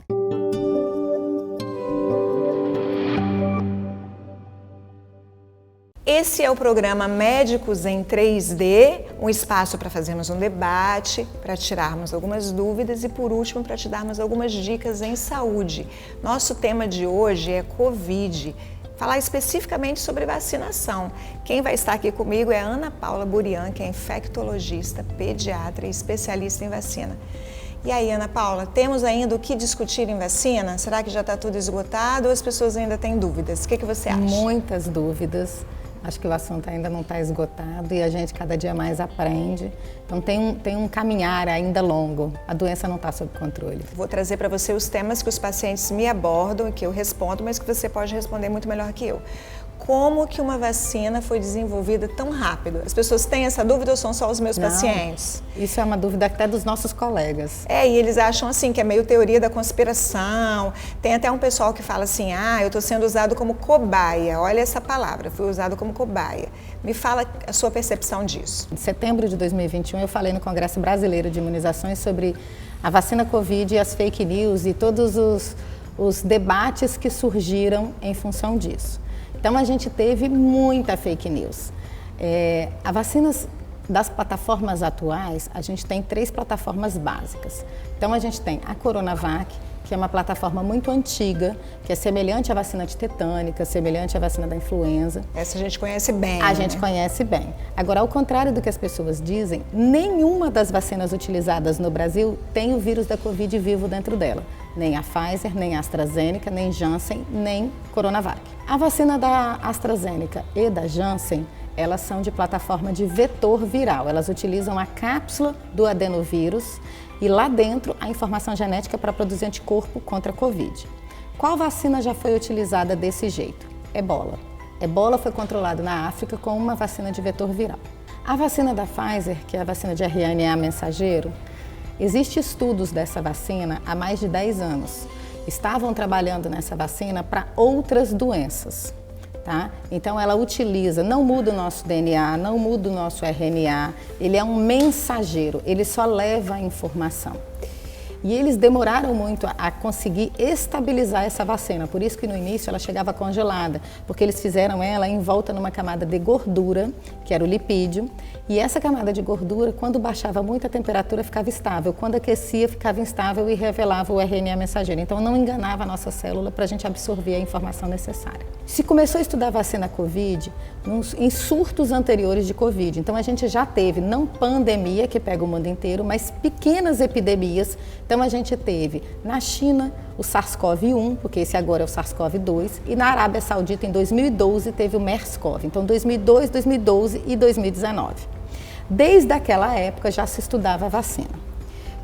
Esse é o programa Médicos em 3D, um espaço para fazermos um debate, para tirarmos algumas dúvidas e, por último, para te darmos algumas dicas em saúde. Nosso tema de hoje é Covid. Falar especificamente sobre vacinação. Quem vai estar aqui comigo é a Ana Paula Burian, que é infectologista, pediatra e especialista em vacina. E aí, Ana Paula, temos ainda o que discutir em vacina? Será que já está tudo esgotado ou as pessoas ainda têm dúvidas? O que você acha? Muitas dúvidas. Acho que o assunto ainda não está esgotado e a gente cada dia mais aprende. Então tem um caminhar ainda longo. A doença não está sob controle. Vou trazer para você os temas que os pacientes me abordam e que eu respondo, mas que você pode responder muito melhor que eu. Como que uma vacina foi desenvolvida tão rápido? As pessoas têm essa dúvida ou são só os meus pacientes? Isso é uma dúvida até dos nossos colegas. E eles acham assim que é meio teoria da conspiração. Tem até um pessoal que fala assim, eu estou sendo usado como cobaia. Olha essa palavra, fui usado como cobaia. Me fala a sua percepção disso. Em setembro de 2021 eu falei no Congresso Brasileiro de Imunizações sobre a vacina Covid e as fake news e todos os debates que surgiram em função disso. Então, a gente teve muita fake news. A vacinas das plataformas atuais, a gente tem 3 plataformas básicas. Então, a gente tem a Coronavac, que é uma plataforma muito antiga, que é semelhante à vacina antitetânica, semelhante à vacina da influenza. Essa a gente conhece bem, A gente conhece bem. Agora, ao contrário do que as pessoas dizem, nenhuma das vacinas utilizadas no Brasil tem o vírus da Covid vivo dentro dela. Nem a Pfizer, nem a AstraZeneca, nem Janssen, nem Coronavac. A vacina da AstraZeneca e da Janssen, elas são de plataforma de vetor viral. Elas utilizam a cápsula do adenovírus e lá dentro a informação genética para produzir anticorpo contra a Covid. Qual vacina já foi utilizada desse jeito? Ebola. Ebola foi controlado na África com uma vacina de vetor viral. A vacina da Pfizer, que é a vacina de RNA mensageiro, existem estudos dessa vacina há mais de 10 anos. Estavam trabalhando nessa vacina para outras doenças. Tá? Então ela utiliza, não muda o nosso DNA, não muda o nosso RNA, ele é um mensageiro, ele só leva a informação. E eles demoraram muito a conseguir estabilizar essa vacina, por isso que no início ela chegava congelada, porque eles fizeram ela envolta numa camada de gordura, que era o lipídio, e essa camada de gordura, quando baixava muito a temperatura, ficava estável, quando aquecia, ficava instável e revelava o RNA mensageiro. Então não enganava a nossa célula para a gente absorver a informação necessária. Se começou a estudar a vacina Covid em surtos anteriores de Covid, então a gente já teve, não pandemia que pega o mundo inteiro, mas pequenas epidemias. Então a gente teve na China o SARS-CoV-1, porque esse agora é o SARS-CoV-2, e na Arábia Saudita em 2012 teve o MERS-CoV, então 2002, 2012 e 2019. Desde aquela época já se estudava a vacina.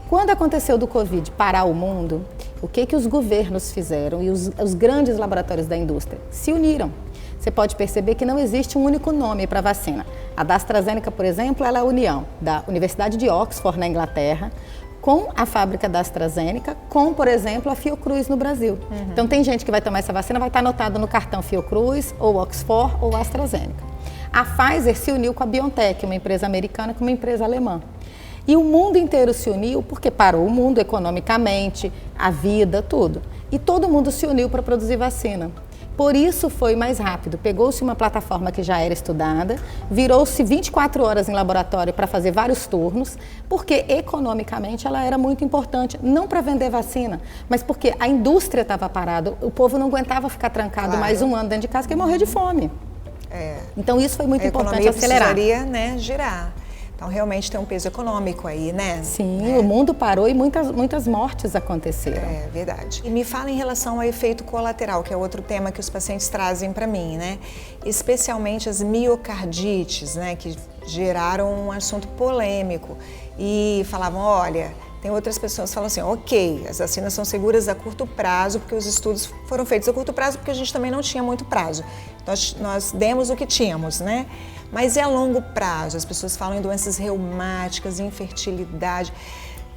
Quando aconteceu do Covid parar o mundo, o que os governos fizeram e os grandes laboratórios da indústria? Se uniram. Você pode perceber que não existe um único nome para a vacina. A da AstraZeneca, por exemplo, ela é a união da Universidade de Oxford, na Inglaterra, com a fábrica da AstraZeneca, com, por exemplo, a Fiocruz no Brasil. Então tem gente que vai tomar essa vacina, vai estar anotado no cartão Fiocruz, ou Oxford, ou AstraZeneca. A Pfizer se uniu com a BioNTech, uma empresa americana, com uma empresa alemã. E o mundo inteiro se uniu porque parou o mundo economicamente, a vida, tudo. E todo mundo se uniu para produzir vacina. Por isso foi mais rápido. Pegou-se uma plataforma que já era estudada, virou-se 24 horas em laboratório para fazer vários turnos, porque economicamente ela era muito importante, não para vender vacina, mas porque a indústria estava parada, o povo não aguentava ficar trancado mais um ano dentro de casa, que ia morrer de fome. Então isso foi muito importante acelerar. A economia precisaria, né, girar. Então, realmente tem um peso econômico aí, né? Sim, o mundo parou e muitas mortes aconteceram. É verdade. E me fala em relação ao efeito colateral, que é outro tema que os pacientes trazem para mim, né? Especialmente as miocardites, né? Que geraram um assunto polêmico. E falavam, olha, tem outras pessoas que falam assim, ok, as vacinas são seguras a curto prazo, porque os estudos foram feitos a curto prazo, porque a gente também não tinha muito prazo. Nós demos o que tínhamos, né? Mas é a longo prazo, as pessoas falam em doenças reumáticas, infertilidade.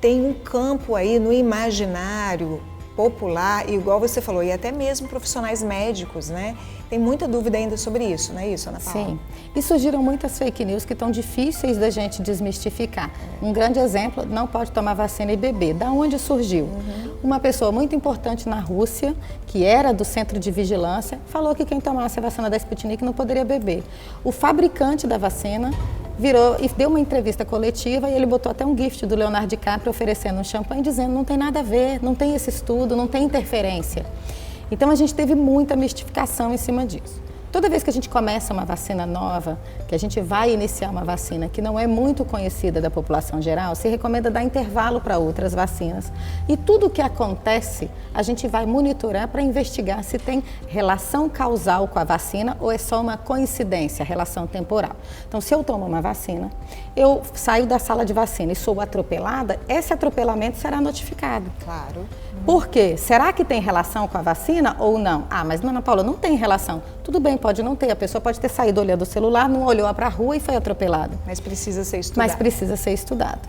Tem um campo aí no imaginário popular, igual você falou, e até mesmo profissionais médicos, né? Tem muita dúvida ainda sobre isso, não é isso, Ana Paula? Sim. E surgiram muitas fake news que estão difíceis da gente desmistificar. Um grande exemplo, não pode tomar vacina e beber. Da onde surgiu? Uma pessoa muito importante na Rússia, que era do centro de vigilância, falou que quem tomasse a vacina da Sputnik não poderia beber. O fabricante da vacina virou e deu uma entrevista coletiva e ele botou até um gift do Leonardo DiCaprio oferecendo um champanhe dizendo não tem nada a ver, não tem esse estudo, não tem interferência. Então a gente teve muita mistificação em cima disso. Toda vez que a gente começa uma vacina nova, que a gente vai iniciar uma vacina que não é muito conhecida da população geral, se recomenda dar intervalo para outras vacinas. E tudo o que acontece, a gente vai monitorar para investigar se tem relação causal com a vacina ou é só uma coincidência, relação temporal. Então, se eu tomo uma vacina, eu saio da sala de vacina e sou atropelada, esse atropelamento será notificado. Claro. Por quê? Será que tem relação com a vacina ou não? Ah, mas Ana Paula, não tem relação. Tudo bem, pode não ter. A pessoa pode ter saído olhando o celular, não olhou para a rua e foi atropelada. Mas precisa ser estudado. Mas precisa ser estudado.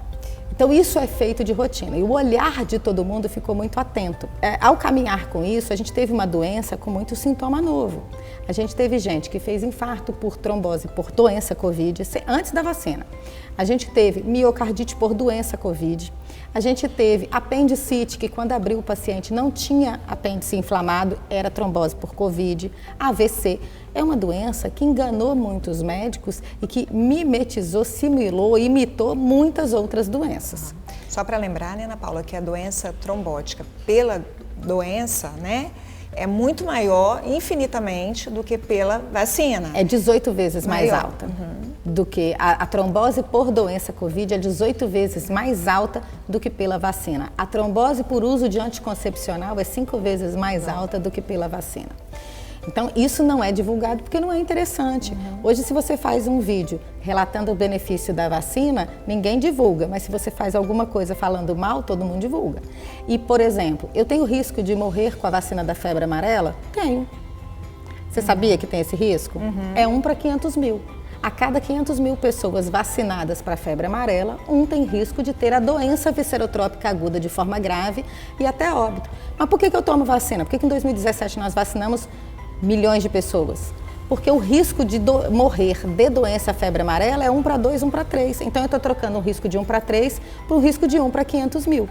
Então, isso é feito de rotina. E o olhar de todo mundo ficou muito atento. Ao caminhar com isso, a gente teve uma doença com muito sintoma novo. A gente teve gente que fez infarto por trombose, por doença Covid, antes da vacina. A gente teve miocardite por doença Covid. A gente teve apendicite, que quando abriu o paciente não tinha apêndice inflamado, era trombose por Covid. AVC é uma doença que enganou muitos médicos e que mimetizou, simulou, imitou muitas outras doenças. Só para lembrar, né, Ana Paula, que a doença trombótica pela doença, né, é muito maior, infinitamente, do que pela vacina. É 18 vezes mais alta do que a trombose por doença Covid, é 18 vezes mais alta do que pela vacina. A trombose por uso de anticoncepcional é 5 vezes mais alta do que pela vacina. Então, isso não é divulgado porque não é interessante. Hoje, se você faz um vídeo relatando o benefício da vacina, ninguém divulga. Mas se você faz alguma coisa falando mal, todo mundo divulga. E, por exemplo, eu tenho risco de morrer com a vacina da febre amarela? Tenho. Você sabia que tem esse risco? É 1 para 500 mil. A cada 500 mil pessoas vacinadas para a febre amarela, 1 tem risco de ter a doença viscerotrópica aguda de forma grave e até óbito. Mas por que eu tomo vacina? Por que em 2017 nós vacinamos milhões de pessoas? Porque o risco de morrer de doença febre amarela é 1 para 2, 1 para 3. Então eu estou trocando o risco de 1 para 3 para o risco de 1 para 500 mil.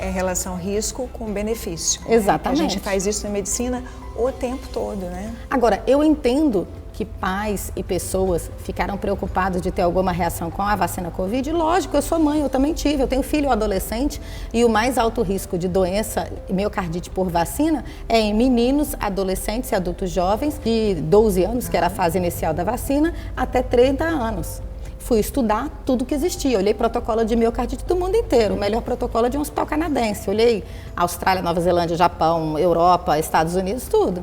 é relação risco com benefício. Exatamente. A gente faz isso na medicina o tempo todo, né? Agora, eu entendo que pais e pessoas ficaram preocupados de ter alguma reação com a vacina Covid. Lógico, eu sou mãe, eu também tive, eu tenho filho adolescente e o mais alto risco de doença miocardite por vacina é em meninos, adolescentes e adultos jovens de 12 anos, que era a fase inicial da vacina, até 30 anos. Fui estudar tudo que existia, olhei protocolo de miocardite do mundo inteiro, o melhor protocolo de um hospital canadense, olhei Austrália, Nova Zelândia, Japão, Europa, Estados Unidos, tudo.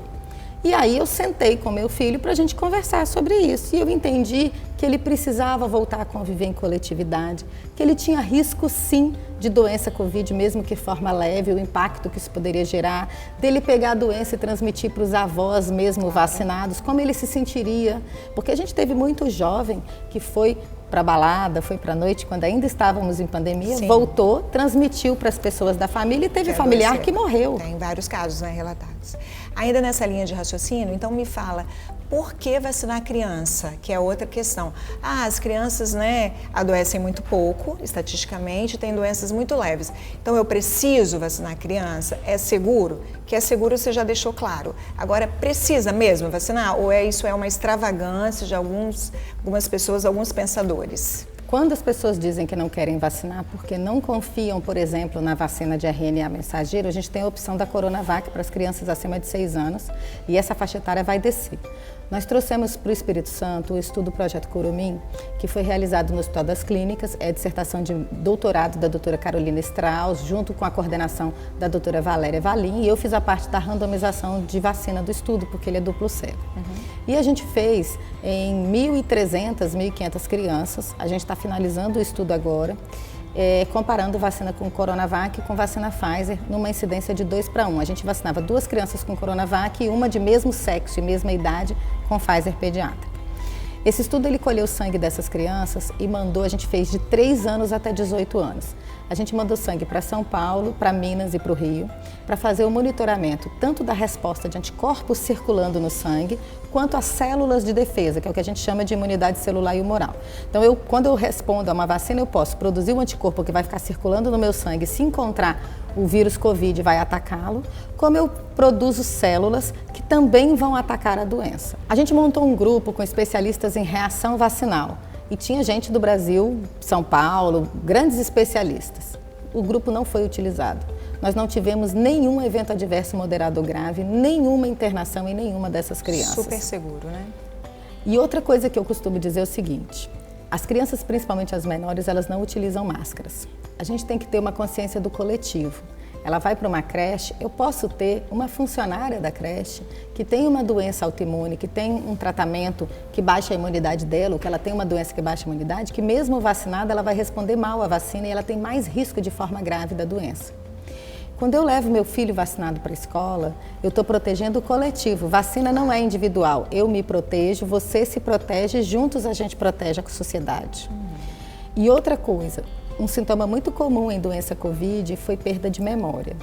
E aí eu sentei com meu filho para a gente conversar sobre isso. E eu entendi que ele precisava voltar a conviver em coletividade, que ele tinha risco sim de doença Covid, mesmo que forma leve, o impacto que isso poderia gerar, dele pegar a doença e transmitir para os avós mesmo vacinados, como ele se sentiria. Porque a gente teve muito jovem que foi para balada, foi para a noite, quando ainda estávamos em pandemia, sim, voltou, transmitiu para as pessoas da família e teve familiar que morreu. Tem vários casos, né, relatados. Ainda nessa linha de raciocínio, então me fala, por que vacinar a criança? Que é outra questão. As crianças, né, adoecem muito pouco, estatisticamente, têm doenças muito leves. Então eu preciso vacinar a criança? É seguro? Que é seguro você já deixou claro. Agora, precisa mesmo vacinar? Ou isso é uma extravagância de algumas pessoas, alguns pensadores? Quando as pessoas dizem que não querem vacinar porque não confiam, por exemplo, na vacina de RNA mensageiro, a gente tem a opção da Coronavac para as crianças acima de 6 anos e essa faixa etária vai descer. Nós trouxemos para o Espírito Santo o estudo Projeto Curumim, que foi realizado no Hospital das Clínicas, é a dissertação de doutorado da doutora Carolina Strauss, junto com a coordenação da doutora Valéria Valim, e eu fiz a parte da randomização de vacina do estudo, porque ele é duplo cego. E a gente fez em 1.300, 1.500 crianças, a gente está finalizando o estudo agora, comparando vacina com Coronavac com vacina Pfizer, numa incidência de 2:1. A gente vacinava 2 crianças com Coronavac e uma de mesmo sexo e mesma idade com Pfizer pediátrica. Esse estudo ele colheu o sangue dessas crianças e mandou, a gente fez de 3 anos até 18 anos. A gente mandou sangue para São Paulo, para Minas e para o Rio, para fazer o monitoramento tanto da resposta de anticorpos circulando no sangue, quanto as células de defesa, que é o que a gente chama de imunidade celular e humoral. Então, quando eu respondo a uma vacina, eu posso produzir um anticorpo que vai ficar circulando no meu sangue, se encontrar o vírus Covid vai atacá-lo, como eu produzo células que também vão atacar a doença. A gente montou um grupo com especialistas em reação vacinal e tinha gente do Brasil, São Paulo, grandes especialistas. O grupo não foi utilizado. Nós não tivemos nenhum evento adverso moderado ou grave, nenhuma internação em nenhuma dessas crianças. Super seguro, né? E outra coisa que eu costumo dizer é o seguinte, as crianças, principalmente as menores, elas não utilizam máscaras. A gente tem que ter uma consciência do coletivo. Ela vai para uma creche, eu posso ter uma funcionária da creche que tem uma doença autoimune, que tem um tratamento que baixa a imunidade dela, ou que ela tem uma doença que baixa a imunidade, que mesmo vacinada ela vai responder mal à vacina e ela tem mais risco de forma grave da doença. Quando eu levo meu filho vacinado para a escola, eu estou protegendo o coletivo. Vacina não é individual. Eu me protejo, você se protege, juntos a gente protege a sociedade. E outra coisa, um sintoma muito comum em doença Covid foi perda de memória.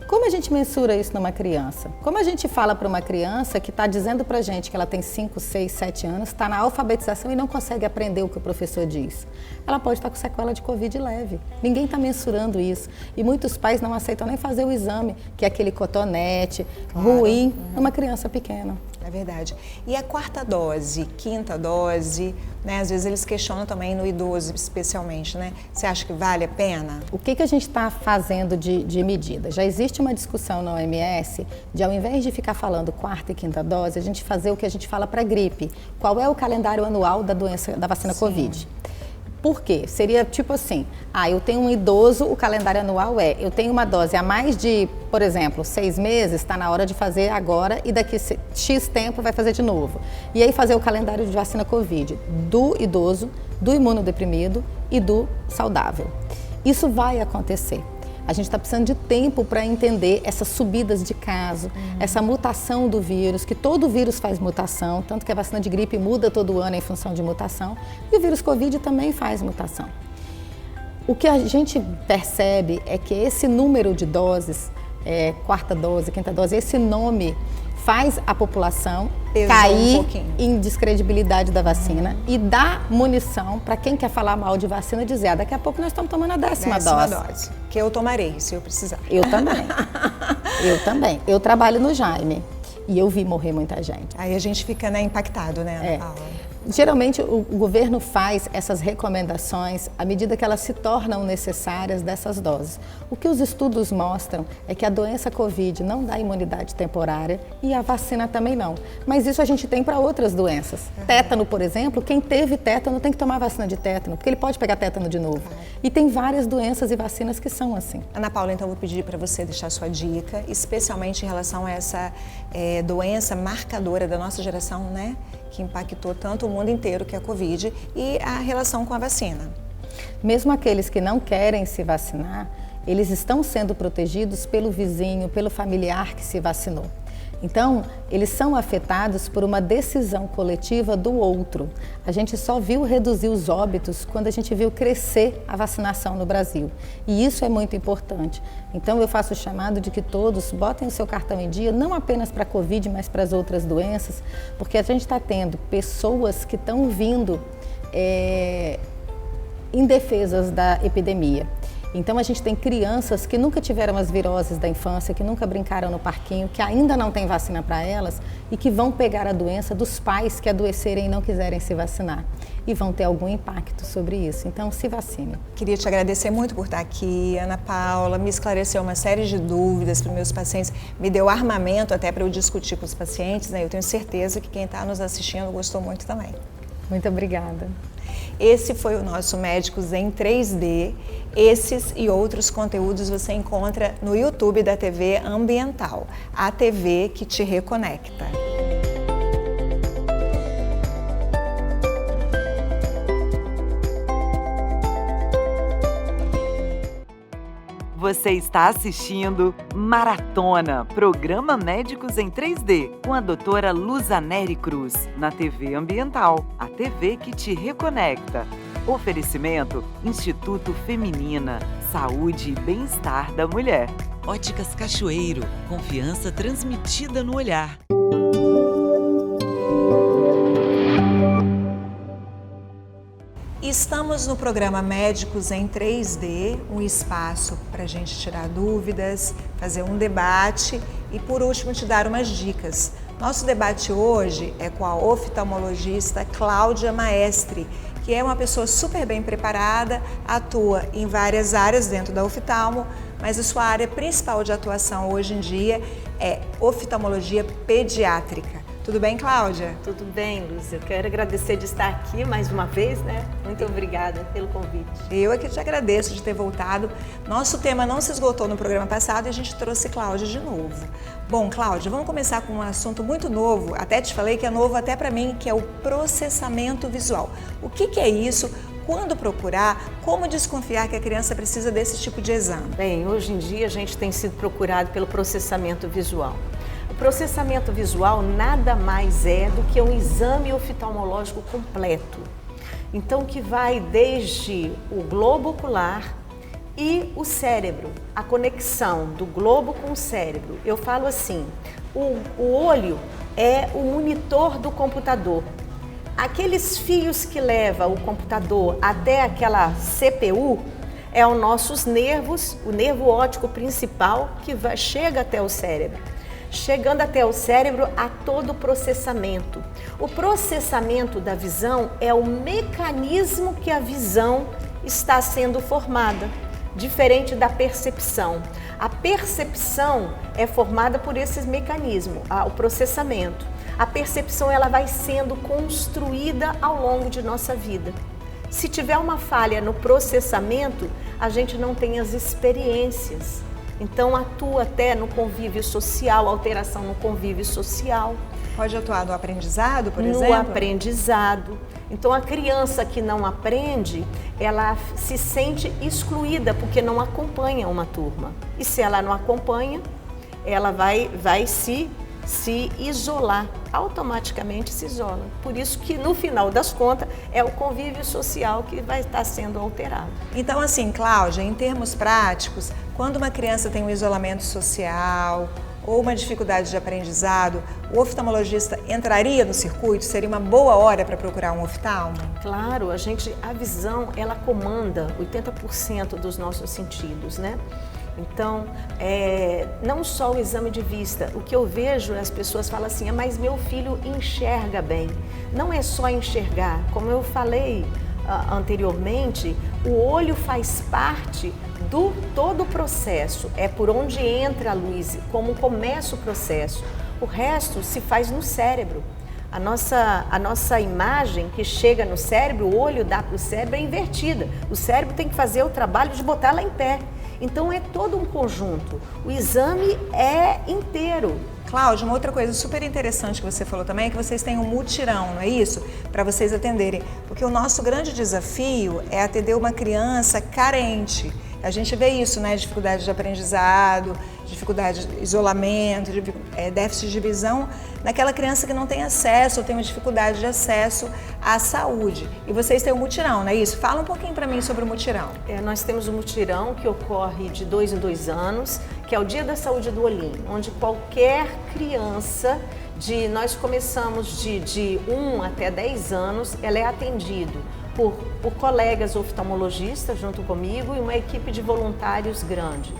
Como a gente mensura isso numa criança? Como a gente fala para uma criança que está dizendo para a gente que ela tem 5, 6, 7 anos, está na alfabetização e não consegue aprender o que o professor diz? Ela pode estar com sequela de Covid leve. Ninguém está mensurando isso. E muitos pais não aceitam nem fazer o exame, que é aquele cotonete ruim numa criança pequena. É verdade. E a 4ª dose, 5ª dose, né? Às vezes eles questionam também no idoso, especialmente, né? Você acha que vale a pena? O que a gente está fazendo de medida? Já existe uma discussão na OMS de, ao invés de ficar falando 4ª e 5ª dose, a gente fazer o que a gente fala para gripe. Qual é o calendário anual da doença, da vacina Covid? Por quê? Seria tipo assim, eu tenho um idoso, o calendário anual eu tenho uma dose há mais de, por exemplo, 6 meses, está na hora de fazer agora e daqui X tempo vai fazer de novo. E aí fazer o calendário de vacina Covid do idoso, do imunodeprimido e do saudável. Isso vai acontecer. A gente está precisando de tempo para entender essas subidas de caso, essa mutação do vírus, que todo vírus faz mutação, tanto que a vacina de gripe muda todo ano em função de mutação, e o vírus Covid também faz mutação. O que a gente percebe é que esse número de doses, 4ª dose, 5ª dose, esse nome faz a população Pesou cair um pouquinho. em descredibilidade da vacina e dá munição para quem quer falar mal de vacina dizer, daqui a pouco nós estamos tomando a 10ª dose. Que eu tomarei, se eu precisar. Eu também. Eu também. Eu trabalho no Jaime e eu vi morrer muita gente. Aí a gente fica, né, impactado, né, Ana Paula? Geralmente o governo faz essas recomendações à medida que elas se tornam necessárias dessas doses. O que os estudos mostram é que a doença Covid não dá imunidade temporária e a vacina também não. Mas isso a gente tem para outras doenças. Tétano, por exemplo, quem teve tétano tem que tomar vacina de tétano, porque ele pode pegar tétano de novo. E tem várias doenças e vacinas que são assim. Ana Paula, então eu vou pedir para você deixar sua dica, especialmente em relação a essa doença marcadora da nossa geração, né? Que impactou tanto o mundo inteiro, que é a Covid, e a relação com a vacina. Mesmo aqueles que não querem se vacinar, eles estão sendo protegidos pelo vizinho, pelo familiar que se vacinou. Então, eles são afetados por uma decisão coletiva do outro. A gente só viu reduzir os óbitos quando a gente viu crescer a vacinação no Brasil. E isso é muito importante. Então, eu faço o chamado de que todos botem o seu cartão em dia, não apenas para a Covid, mas para as outras doenças, porque a gente está tendo pessoas que estão vindo indefesas da epidemia. Então a gente tem crianças que nunca tiveram as viroses da infância, que nunca brincaram no parquinho, que ainda não tem vacina para elas e que vão pegar a doença dos pais que adoecerem e não quiserem se vacinar. E vão ter algum impacto sobre isso. Então se vacine. Queria te agradecer muito por estar aqui, Ana Paula, me esclareceu uma série de dúvidas para os meus pacientes, me deu armamento até para eu discutir com os pacientes, né? Eu tenho certeza que quem está nos assistindo gostou muito também. Muito obrigada. Esse foi o nosso Médicos em 3D. Esses e outros conteúdos você encontra no YouTube da TV Ambiental, a TV que te reconecta. Você está assistindo Maratona, programa Médicos em 3D, com a doutora Luzaneri Cruz, na TV Ambiental, a TV que te reconecta. Oferecimento Instituto Feminina, Saúde e Bem-Estar da Mulher. Óticas Cachoeiro, confiança transmitida no olhar. Estamos no programa Médicos em 3D, um espaço para a gente tirar dúvidas, fazer um debate e, por último, te dar umas dicas. Nosso debate hoje é com a oftalmologista Cláudia Maestre, que é uma pessoa super bem preparada, atua em várias áreas dentro da oftalmo, mas a sua área principal de atuação hoje em dia é oftalmologia pediátrica. Tudo bem, Cláudia? Tudo bem, Lúcia. Eu quero agradecer de estar aqui mais uma vez, né? Muito obrigada pelo convite. Eu é que te agradeço de ter voltado. Nosso tema não se esgotou no programa passado e a gente trouxe Cláudia de novo. Bom, Cláudia, vamos começar com um assunto muito novo. Até te falei que é novo até para mim, que é o processamento visual. O que é isso? Quando procurar? Como desconfiar que a criança precisa desse tipo de exame? Bem, hoje em dia a gente tem sido procurado pelo processamento visual. O processamento visual nada mais é do que um exame oftalmológico completo. Então, que vai desde o globo ocular e o cérebro, a conexão do globo com o cérebro. Eu falo assim, o olho é o monitor do computador. Aqueles fios que levam o computador até aquela CPU é os nossos nervos, o nervo óptico principal que chega até o cérebro. Chegando até o cérebro a todo o processamento. O processamento da visão é o mecanismo que a visão está sendo formada, diferente da percepção. A percepção é formada por esses mecanismos, o processamento. A percepção ela vai sendo construída ao longo de nossa vida. Se tiver uma falha no processamento, a gente não tem as experiências. Então atua até no convívio social, alteração no convívio social. Pode atuar no aprendizado, por exemplo? No aprendizado. Então a criança que não aprende, ela se sente excluída porque não acompanha uma turma. E se ela não acompanha, ela vai se isolar, automaticamente se isola. Por isso que no final das contas é o convívio social que vai estar sendo alterado. Então assim, Cláudia, em termos práticos, quando uma criança tem um isolamento social ou uma dificuldade de aprendizado, o oftalmologista entraria no circuito? Seria uma boa hora para procurar um oftalmo? Claro, a visão, ela comanda 80% dos nossos sentidos, né? Então, não só o exame de vista, o que eu vejo, as pessoas falam assim, mas meu filho enxerga bem. Não é só enxergar, como eu falei anteriormente, o olho faz parte do todo o processo, é por onde entra a luz, como começa o processo. O resto se faz no cérebro. A nossa imagem que chega no cérebro, o olho dá para o cérebro, é invertida. O cérebro tem que fazer o trabalho de botar ela em pé. Então é todo um conjunto. O exame é inteiro. Cláudia, uma outra coisa super interessante que você falou também é que vocês têm um mutirão, não é isso? Para vocês atenderem. Porque o nosso grande desafio é atender uma criança carente. A gente vê isso, né? Dificuldade de aprendizado, dificuldade de isolamento, déficit de visão naquela criança que não tem acesso ou tem uma dificuldade de acesso à saúde. E vocês têm o mutirão, não é isso? Fala um pouquinho para mim sobre o mutirão. Nós temos o mutirão que ocorre de 2 em 2 anos, que é o Dia da Saúde do Olhinho, onde qualquer criança, nós começamos de 1 até 10 anos, ela é atendida por colegas oftalmologistas junto comigo e uma equipe de voluntários grande.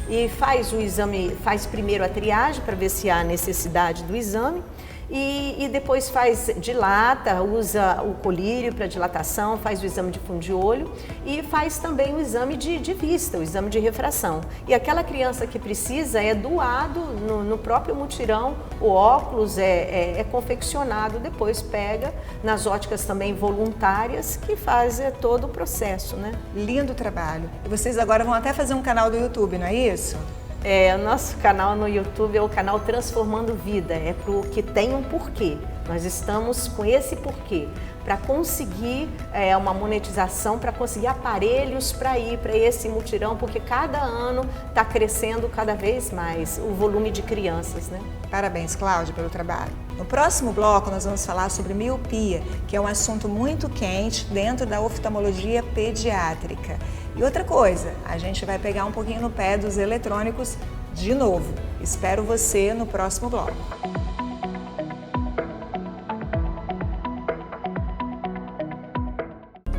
E faz o exame, faz primeiro a triagem para ver se há necessidade do exame e depois dilata, usa o colírio para dilatação, faz o exame de fundo de olho e faz também o exame de vista, o exame de refração. E aquela criança que precisa é doado no próprio mutirão, o óculos é confeccionado, depois pega nas óticas também voluntárias que fazem todo o processo, né? Lindo trabalho. E vocês agora vão até fazer um canal do YouTube, não é isso? O nosso canal no YouTube é o canal Transformando Vida, é pro que tem um porquê. Nós estamos com esse porquê, para conseguir uma monetização, para conseguir aparelhos para ir para esse mutirão, porque cada ano está crescendo cada vez mais o volume de crianças, né? Parabéns, Cláudia, pelo trabalho. No próximo bloco nós vamos falar sobre miopia, que é um assunto muito quente dentro da oftalmologia pediátrica. E outra coisa, a gente vai pegar um pouquinho no pé dos eletrônicos de novo. Espero você no próximo bloco.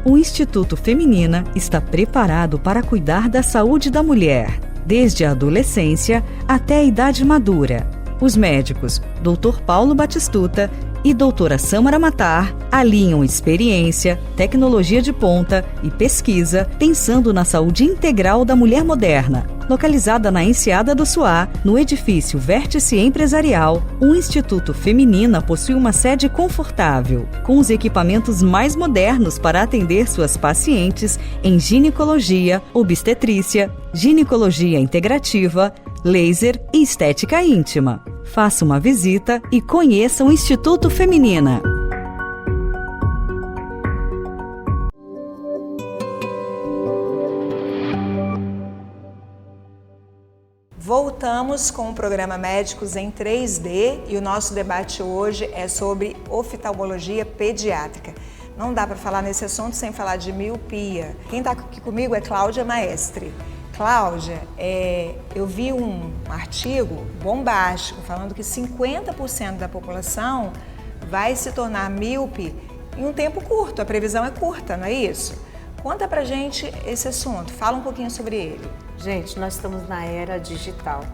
O Instituto Feminina está preparado para cuidar da saúde da mulher, desde a adolescência até a idade madura. Os médicos Dr. Paulo Batistuta e doutora Samara Matar alinham experiência, tecnologia de ponta e pesquisa pensando na saúde integral da mulher moderna. Localizada na Enseada do Suá, no edifício Vértice Empresarial, o Instituto Feminina possui uma sede confortável, com os equipamentos mais modernos para atender suas pacientes em ginecologia, obstetrícia, ginecologia integrativa, laser e estética íntima. Faça uma visita e conheça o Instituto Feminina. Voltamos com o programa Médicos em 3D e o nosso debate hoje é sobre oftalmologia pediátrica. Não dá para falar nesse assunto sem falar de miopia. Quem está aqui comigo é Cláudia Maestre. Cláudia, eu vi um artigo bombástico falando que 50% da população vai se tornar míope em um tempo curto. A previsão é curta, não é isso? Conta pra gente esse assunto, fala um pouquinho sobre ele. Gente, nós estamos na era digital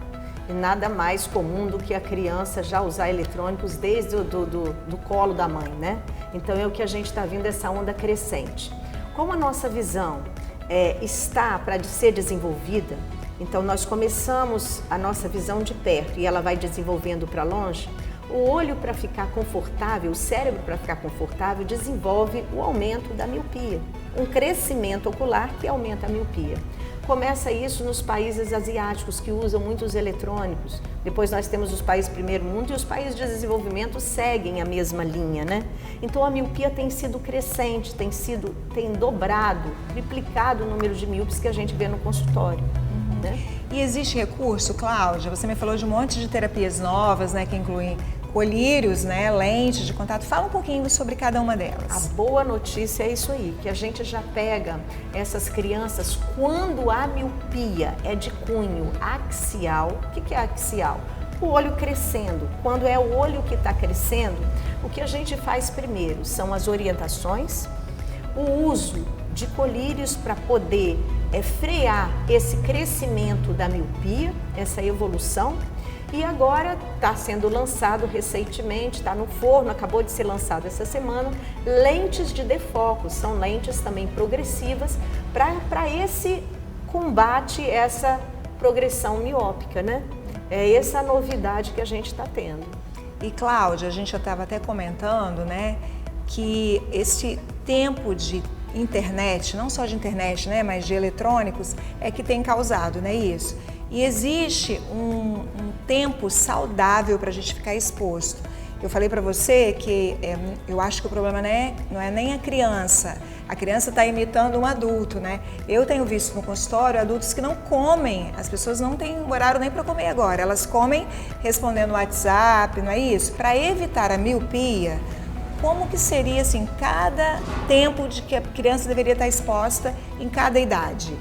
e nada mais comum do que a criança já usar eletrônicos desde do colo da mãe, né? Então é o que a gente está vendo, essa onda crescente. Como a nossa visão está para ser desenvolvida, então nós começamos a nossa visão de perto e ela vai desenvolvendo para longe. O olho, para ficar confortável, o cérebro, para ficar confortável, desenvolve o aumento da miopia, um crescimento ocular que aumenta a miopia. Começa isso nos países asiáticos que usam muitos eletrônicos. Depois nós temos os países primeiro mundo e os países de desenvolvimento seguem a mesma linha, né? Então a miopia tem sido crescente, tem dobrado, triplicado o número de míopes que a gente vê no consultório. Né? E existe recurso, Cláudia? Você me falou de um monte de terapias novas, né, que incluem colírios, né, lentes de contato. Fala um pouquinho sobre cada uma delas. A boa notícia é isso aí, que a gente já pega essas crianças quando a miopia é de cunho axial. O que é axial? O olho crescendo. Quando é o olho que está crescendo, o que a gente faz primeiro são as orientações, o uso de colírios para poder frear esse crescimento da miopia, essa evolução. E agora está sendo lançado recentemente, está no forno, acabou de ser lançado essa semana, lentes de defoco. São lentes também progressivas para esse combate, essa progressão miópica, né? É essa a novidade que a gente está tendo. E Cláudia, a gente já estava até comentando, né, que esse tempo de internet, não só de internet, né, mas de eletrônicos, é que tem causado, né, isso. E existe um tempo saudável para a gente ficar exposto. Eu falei para você que eu acho que o problema não é nem a criança está imitando um adulto, né? Eu tenho visto no consultório adultos que não comem, as pessoas não têm horário nem para comer agora, elas comem respondendo WhatsApp, não é isso? Para evitar a miopia, como que seria assim, cada tempo de que a criança deveria estar exposta em cada idade?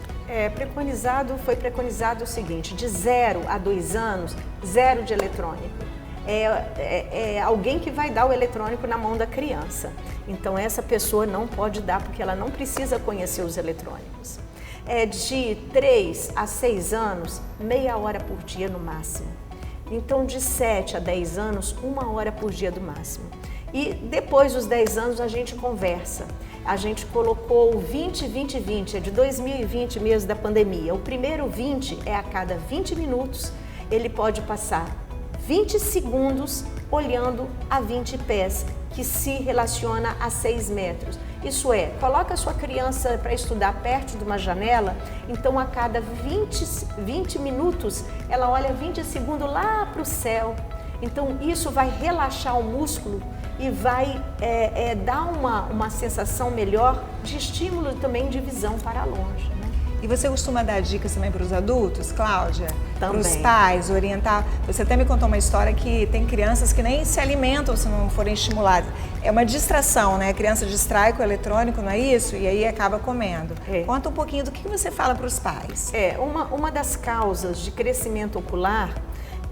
Foi preconizado o seguinte, de 0 a 2 anos, 0 de eletrônico. É alguém que vai dar o eletrônico na mão da criança. Então essa pessoa não pode dar porque ela não precisa conhecer os eletrônicos. De 3 a 6 anos, meia hora por dia no máximo. Então de 7 a 10 anos, 1 hora por dia do máximo. E depois dos 10 anos a gente conversa. A gente colocou o 20-20-20, é de 2020 mesmo da pandemia. O primeiro 20 é a cada 20 minutos, ele pode passar 20 segundos olhando a 20 pés, que se relaciona a 6 metros. Isso é, coloca a sua criança para estudar perto de uma janela, então a cada 20 minutos ela olha 20 segundos lá para o céu. Então isso vai relaxar o músculo e vai dar uma sensação melhor de estímulo também de visão para longe, né? E você costuma dar dicas também para os adultos, Cláudia? Também. Para os pais, orientar? Você até me contou uma história que tem crianças que nem se alimentam se não forem estimuladas. É uma distração, né? A criança distrai com o eletrônico, não é isso? E aí acaba comendo. Conta um pouquinho do que você fala para os pais. Uma das causas de crescimento ocular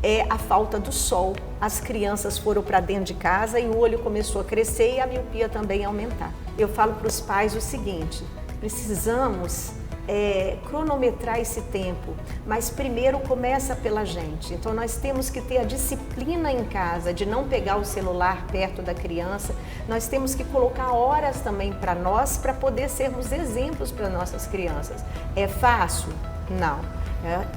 é a falta do sol. As crianças foram para dentro de casa e o olho começou a crescer e a miopia também a aumentar. Eu falo para os pais o seguinte, precisamos cronometrar esse tempo, mas primeiro começa pela gente. Então nós temos que ter a disciplina em casa de não pegar o celular perto da criança, nós temos que colocar horas também para nós, para poder sermos exemplos para nossas crianças. É fácil? Não.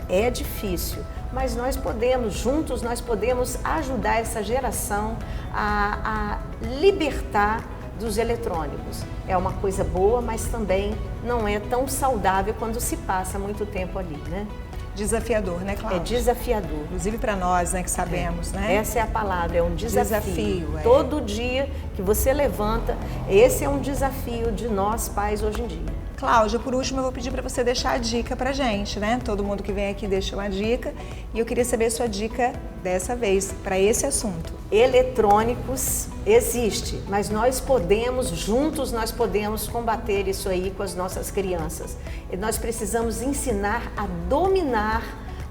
É difícil, mas nós podemos, juntos nós podemos ajudar essa geração a libertar dos eletrônicos. É uma coisa boa, mas também não é tão saudável quando se passa muito tempo ali, né? Desafiador, né, Cláudia? É desafiador. Inclusive para nós, né, que sabemos, né? Essa é a palavra, é um desafio. Todo Todo dia que você levanta, esse é um desafio de nós pais hoje em dia. Cláudia, por último eu vou pedir para você deixar a dica pra gente, né? Todo mundo que vem aqui deixa uma dica e eu queria saber a sua dica dessa vez para esse assunto. Eletrônicos existe, mas nós podemos, juntos nós podemos combater isso aí com as nossas crianças. E nós precisamos ensinar a dominar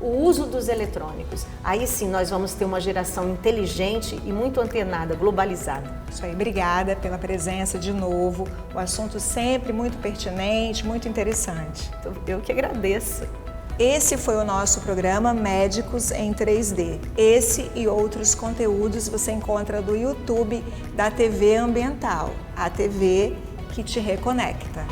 o uso dos eletrônicos. Aí sim nós vamos ter uma geração inteligente e muito antenada, globalizada. Isso aí, obrigada pela presença de novo. O assunto sempre muito pertinente, muito interessante. Eu que agradeço. Esse foi o nosso programa Médicos em 3D. Esse e outros conteúdos você encontra no YouTube da TV Ambiental, a TV que te reconecta.